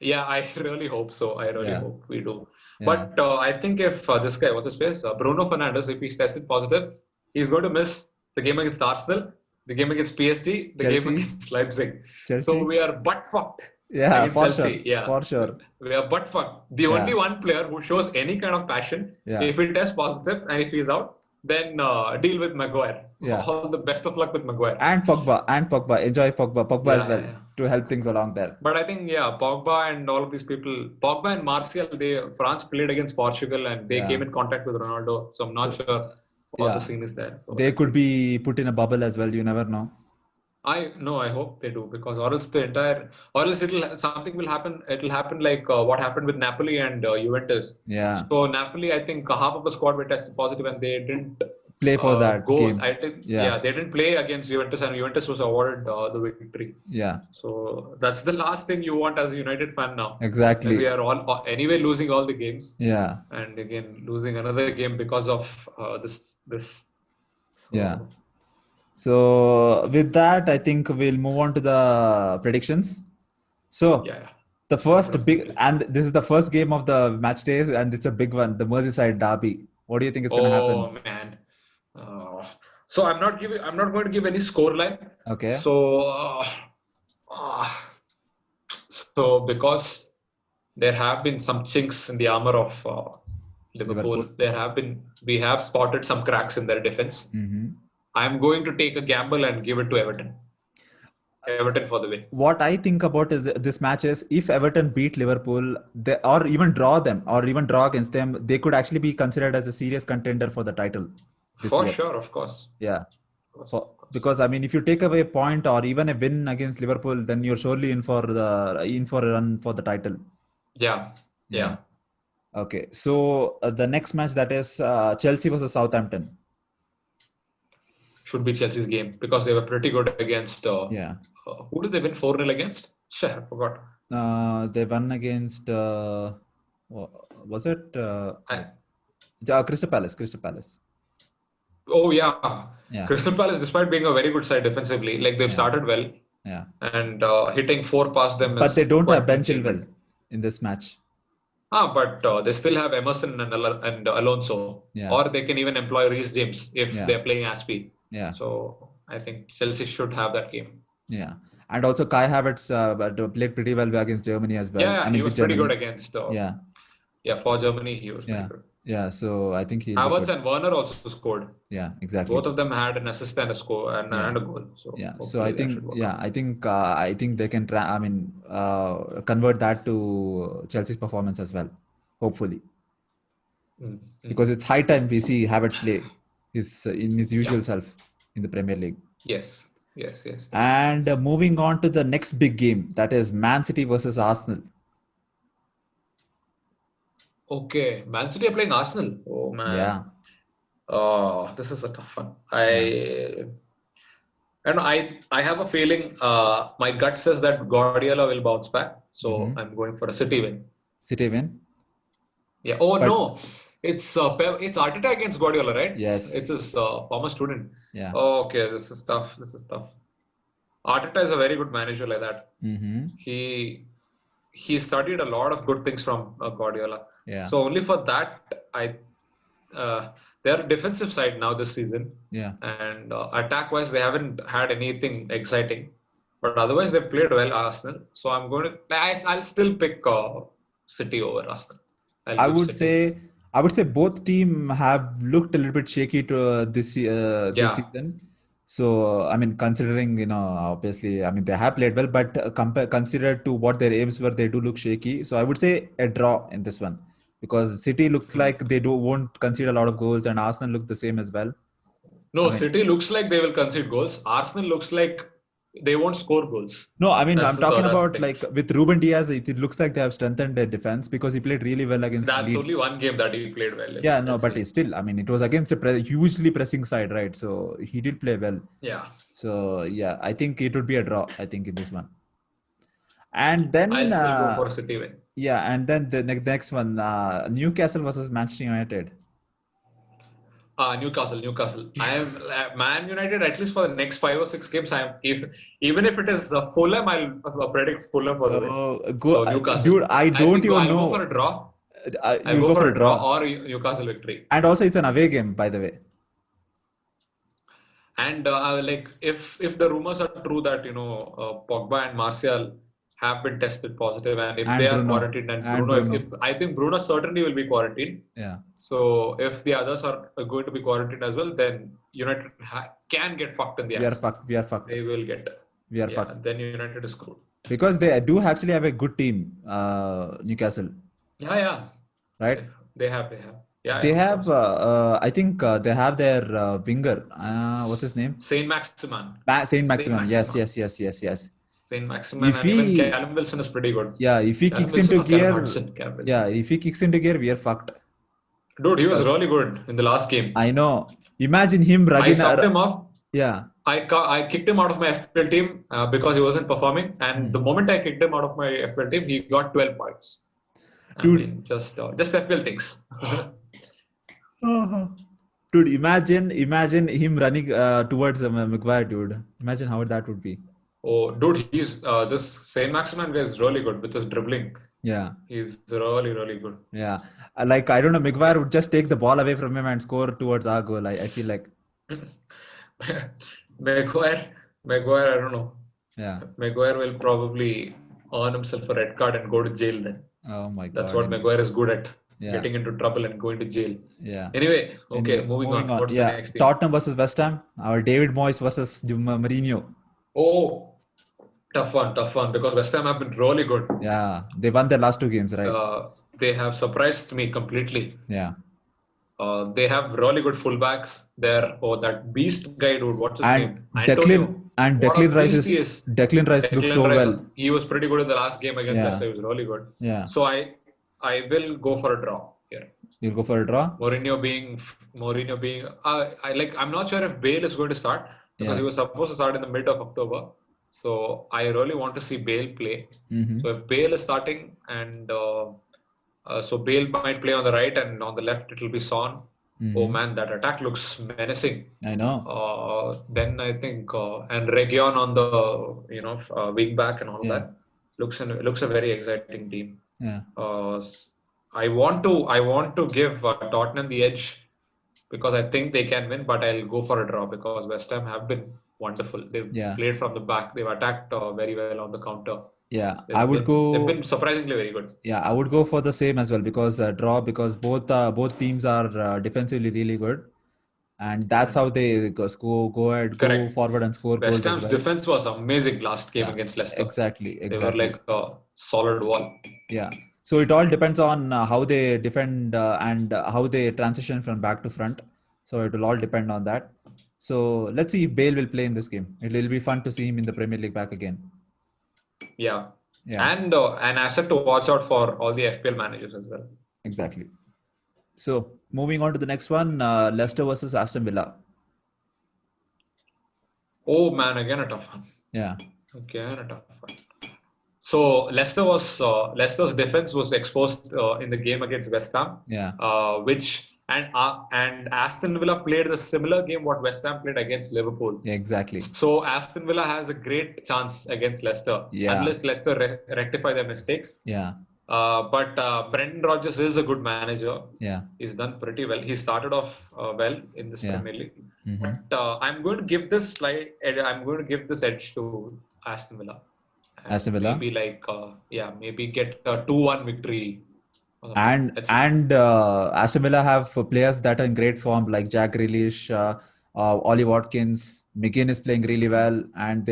B: Yeah, I really hope so. I really
A: Yeah.
B: hope we do.
A: Yeah.
B: But I think if this guy, what's his face, Bruno Fernandes, if he's tested positive, he's going to miss the game against Arsenal, the game against PSG, the game
A: Chelsea.
B: against Leipzig.
A: Chelsea.
B: So we are butt fucked
A: Yeah,
B: against
A: for
B: Chelsea.
A: sure.
B: Yeah,
A: For sure.
B: we are butt fucked. The only one player who shows any kind of passion,
A: Yeah.
B: if he tests positive and if he's out, then deal with Maguire.
A: Yeah.
B: All the best of luck with Maguire.
A: And Pogba. Enjoy Pogba as well to help things along there.
B: But I think, Pogba and all of these people, Pogba and Martial, France played against Portugal and they came in contact with Ronaldo. So I'm not sure what the scene is there. So
A: they could be put in a bubble as well. You never know.
B: I hope they do, because or else something will happen. It'll happen like what happened with Napoli and Juventus.
A: Yeah.
B: So Napoli, I think half of the squad were tested positive and they didn't
A: play for that game.
B: I think, they didn't play against Juventus and Juventus was awarded the victory.
A: Yeah.
B: So that's the last thing you want as a United fan now.
A: Exactly.
B: We are all anyway losing all the games.
A: Yeah.
B: And again losing another game because of this. So,
A: yeah. So with that, I think we'll move on to the predictions. So the first big, and this is the first game of the match days, and it's a big one, the Merseyside derby. What do you think is going to happen?
B: Oh man. So I'm not going to give any score line.
A: Okay.
B: So because there have been some chinks in the armor of Liverpool. We have spotted some cracks in their defense.
A: Mm-hmm.
B: I'm going to take a gamble and give it to Everton. Everton for the win.
A: What I think about this match is, if Everton beat Liverpool, or even draw against them, they could actually be considered as a serious contender for the title.
B: For sure, of course.
A: Yeah. Because I mean, if you take away a point or even a win against Liverpool, then you're surely in for a run for the title.
B: Yeah.
A: Okay. So the next match, that is Chelsea versus Southampton.
B: Should be Chelsea's game because they were pretty good against. Who did they win 4-0 against? Shit, I forgot.
A: They won against. Was it Crystal Palace?
B: Oh yeah. Crystal Palace, despite being a very good side defensively, like they've started well.
A: Yeah.
B: And hitting 4 past them.
A: But they don't have Ben Chilwell in this match.
B: But they still have Emerson and Alonso.
A: Yeah.
B: Or they can even employ Reece James if they're playing Aspie.
A: Yeah.
B: So I think Chelsea should have that game.
A: Yeah. And also Kai Havertz played pretty well against Germany as well.
B: Yeah, he was pretty good against. Yeah, for Germany he was pretty good.
A: Yeah, so I think
B: Havertz and Werner also scored.
A: Yeah, exactly.
B: Both of them had an assist and a score and a goal. So
A: so I think I think they can convert that to Chelsea's performance as well, hopefully. Because it's high time we see Havertz play in his usual self in the Premier League.
B: Yes.
A: And moving on to the next big game, that is Man City versus Arsenal.
B: Okay, Man City are playing Arsenal. Oh man.
A: Yeah.
B: Oh, this is a tough one. I have a feeling. My gut says that Guardiola will bounce back, so I'm going for a City win.
A: City win.
B: Yeah. No, it's Arteta against Guardiola, right?
A: Yes.
B: It's his former student.
A: Yeah.
B: Oh, okay, this is tough. Arteta is a very good manager like that.
A: Mm-hmm.
B: He studied a lot of good things from Guardiola.
A: Yeah.
B: So only for that, they're defensive side now this season.
A: Yeah.
B: And attack-wise, they haven't had anything exciting. But otherwise, they played well, Arsenal. So I'll still pick City over Arsenal.
A: I would say both teams have looked a little bit shaky to this season. So, I mean, considering, obviously, I mean, they have played well, but considered to what their aims were, they do look shaky. So I would say a draw in this one, because City looks like they won't concede a lot of goals, and Arsenal look the same as well.
B: No, City looks like they will concede goals. Arsenal looks like they won't score goals.
A: No, I mean,
B: That's
A: I'm talking
B: that's the
A: about
B: thing.
A: like with Ruben Diaz, it looks like they have strengthened their defense because he played really well against
B: That's only
A: Leeds.
B: one game that he played well in,
A: Yeah, no,
B: let's
A: but
B: say.
A: it's still, I mean, it was against a hugely pressing side, right? So he did play well.
B: Yeah.
A: So yeah, I think it would be a draw, I think, in this one. And then,
B: I'll still go for a City win.
A: yeah, and then the next one, Newcastle versus Manchester United.
B: Newcastle. I am Man United at least for the next 5 or 6 games. Even if it is Fulham, I'll predict Fulham for the win. So Newcastle,
A: dude, I don't even know.
B: I'll go for a draw.
A: I'll go for a draw
B: or Newcastle victory.
A: And also, it's an away game, by the way.
B: And like if the rumors are true that Pogba and Martial have been tested positive, and if they are quarantined, and Bruno, if I think Bruno certainly will be quarantined.
A: Yeah.
B: So if the others are going to be quarantined as well, then United can get fucked in the ass.
A: We are fucked.
B: They will get.
A: We are fucked.
B: Then United is screwed.
A: Because they do actually have a good team, Newcastle.
B: Yeah.
A: Right.
B: They have. Yeah.
A: They have. I think they have their winger. What's his name?
B: Saint-Maximin.
A: Saint-Maximin. Yes.
B: Saint-Maximin, and even Callum Wilson is pretty good.
A: Yeah, if he kicks into gear, we are fucked.
B: Dude, he was really good in the last game.
A: I know. Imagine him running.
B: I subbed him off.
A: Yeah.
B: I kicked him out of my FPL team because he wasn't performing, and the moment I kicked him out of my FPL team, he got 12 points.
A: Dude,
B: I mean, just FPL things.
A: Dude, imagine him running towards Maguire, dude. Imagine how that would be.
B: Oh, dude, he's this Saint-Maximin guy is really good with his dribbling.
A: Yeah.
B: He's really, really good.
A: Yeah. Like, I don't know, Maguire would just take the ball away from him and score towards our goal. I feel like.
B: Maguire, I don't know.
A: Yeah.
B: Maguire will probably earn himself a red card and go to jail then.
A: Oh my God.
B: That's what Maguire is good at.
A: Yeah.
B: Getting into trouble and going to jail.
A: Yeah.
B: Anyway, moving on. What's the next thing?
A: Tottenham versus West Ham. Our David Moyes versus Mourinho.
B: Oh, tough one. Because West Ham have been really good.
A: Yeah. They won their last 2 games, right?
B: They have surprised me completely.
A: Yeah.
B: They have really good fullbacks there. Oh, that beast guy, dude. What's his name?
A: Declan Rice looks so well.
B: He was pretty good in the last game against Leicester. He was really good.
A: Yeah.
B: So I will go for a draw here.
A: You'll go for a draw?
B: Mourinho being I'm not sure if Bale is going to start because he was supposed to start in the mid of October. So I really want to see Bale play.
A: Mm-hmm.
B: So if Bale is starting and so Bale might play on the right and on the left it will be Son. Mm-hmm. Oh man, that attack looks menacing.
A: I know.
B: Then I think and Reguilon on the wing back and all that looks a very exciting team.
A: Yeah.
B: I want to give Tottenham the edge because I think they can win, but I'll go for a draw because West Ham have been wonderful. They've played from the back. They've attacked very well on the counter.
A: Yeah,
B: They've been surprisingly very good.
A: Yeah, I would go for the same as well because draw because both teams are defensively really good, and that's how they go forward and score goals.
B: West Ham's defense was amazing last game against Leicester.
A: Exactly.
B: They were like a solid wall.
A: Yeah. So it all depends on how they defend and how they transition from back to front. So it will all depend on that. So let's see if Bale will play in this game. It will be fun to see him in the Premier League back again.
B: Yeah. And an asset to watch out for all the FPL managers as well.
A: Exactly. So moving on to the next one, Leicester versus Aston Villa.
B: Oh man, again a tough one.
A: Yeah.
B: Again a tough one. So Leicester's defense was exposed in the game against West Ham.
A: Yeah.
B: And Aston Villa played the similar game what West Ham played against Liverpool.
A: Yeah, exactly.
B: So Aston Villa has a great chance against Leicester unless Leicester rectify their mistakes.
A: Yeah.
B: But Brendan Rodgers is a good manager.
A: Yeah.
B: He's done pretty well. He started off well in this Premier League.
A: Mm-hmm.
B: But I'm going to give this edge to Aston Villa.
A: Aston Villa?
B: Maybe get a 2-1 victory.
A: And Aston Villa have players that are in great form like Jack Grealish, Ollie Watkins, McGinn is playing really well, and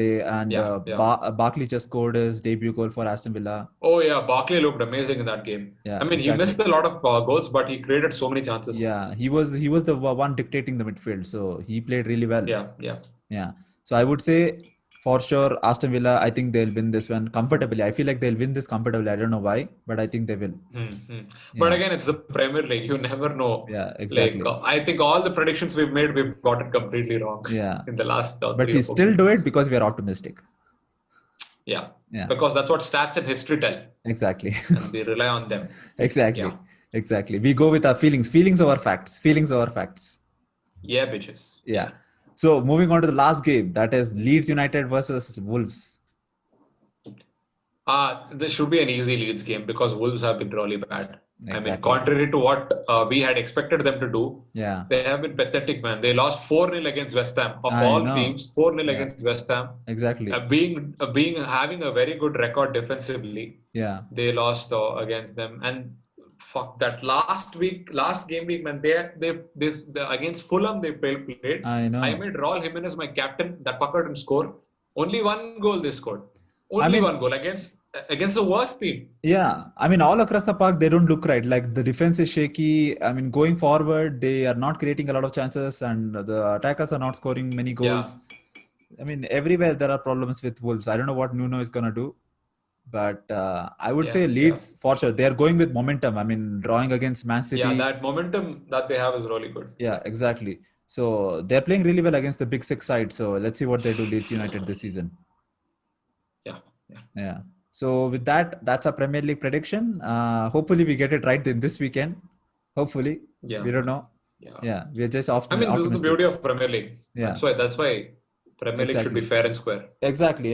A: Barkley just scored his debut goal for Aston Villa.
B: Oh yeah, Barkley looked amazing in that game. Yeah, I mean he missed a lot of goals, but he created so many chances.
A: Yeah, he was the one dictating the midfield, so he played really well.
B: Yeah.
A: So I would say For sure, Aston Villa, I think they'll win this one comfortably. I feel like they'll win this comfortably. I don't know why, but I think they will.
B: But
A: Yeah,
B: again, it's the Premier League. You never know.
A: yeah,
B: Like,
A: exactly.
B: I think all the predictions we've made, we've got it completely wrong
A: Yeah,
B: in the last
A: but
B: 3
A: we
B: or 4
A: still do it
B: games.
A: because we are optimistic.
B: Yeah.
A: Yeah,
B: Because that's what stats and history tell.
A: exactly.
B: And we rely on them.
A: Exactly.
B: Yeah.
A: Exactly. We go with our feelings. Feelings over facts. Feelings over facts.
B: Yeah, bitches.
A: Yeah. So moving on to the last game, that is Leeds United versus Wolves.
B: This should be an easy Leeds game because Wolves have been really bad. I mean,
A: Exactly.
B: contrary to what we had expected them to do,
A: Yeah.
B: they have been pathetic, man. They lost 4-0 against West Ham. Of
A: I
B: all
A: know.
B: teams, 4-0
A: Yeah.
B: against West Ham.
A: Exactly.
B: Having a very good record defensively,
A: Yeah.
B: they lost against them. And fuck that last game week, man. This against Fulham they played.
A: I know.
B: I made Raul Jimenez my captain. That fucker didn't score. Only one goal they scored. Only
A: I mean,
B: one goal against the worst team.
A: Yeah. I mean, all across the park, they don't look right. Like the defense is shaky. I mean, going forward, they are not creating a lot of chances and the attackers are not scoring many goals. I mean, everywhere there are problems with Wolves. I don't know what Nuno is going to do. But I would say Leeds, for sure. They are going with momentum. I mean, drawing against Man City.
B: Yeah, that momentum that they have is really good.
A: Yeah, exactly. So they're playing really well against the Big Six side. So let's see what they do, Leeds United, this season. Yeah. So with that, that's our Premier League prediction. Hopefully we get it right in this weekend. Hopefully.
B: Yeah.
A: We don't know. Yeah. We're just optimistic.
B: This is the beauty of Premier League.
A: Yeah.
B: That's why Premier League should be fair and square.
A: Exactly.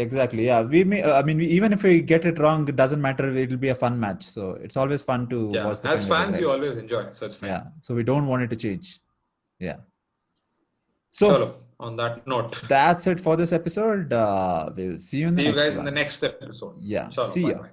A: Yeah. Even if we get it wrong, it doesn't matter. It'll be a fun match. So it's always fun to watch the
B: as
A: Premier
B: fans,
A: League,
B: you always enjoy. So it's fine.
A: Yeah. So we don't want it to change. Yeah. So
B: Chalo, on that note,
A: that's it for this episode. We'll see you in the next one.
B: in the next episode.
A: Yeah.
B: Chalo,
A: see ya.
B: bye.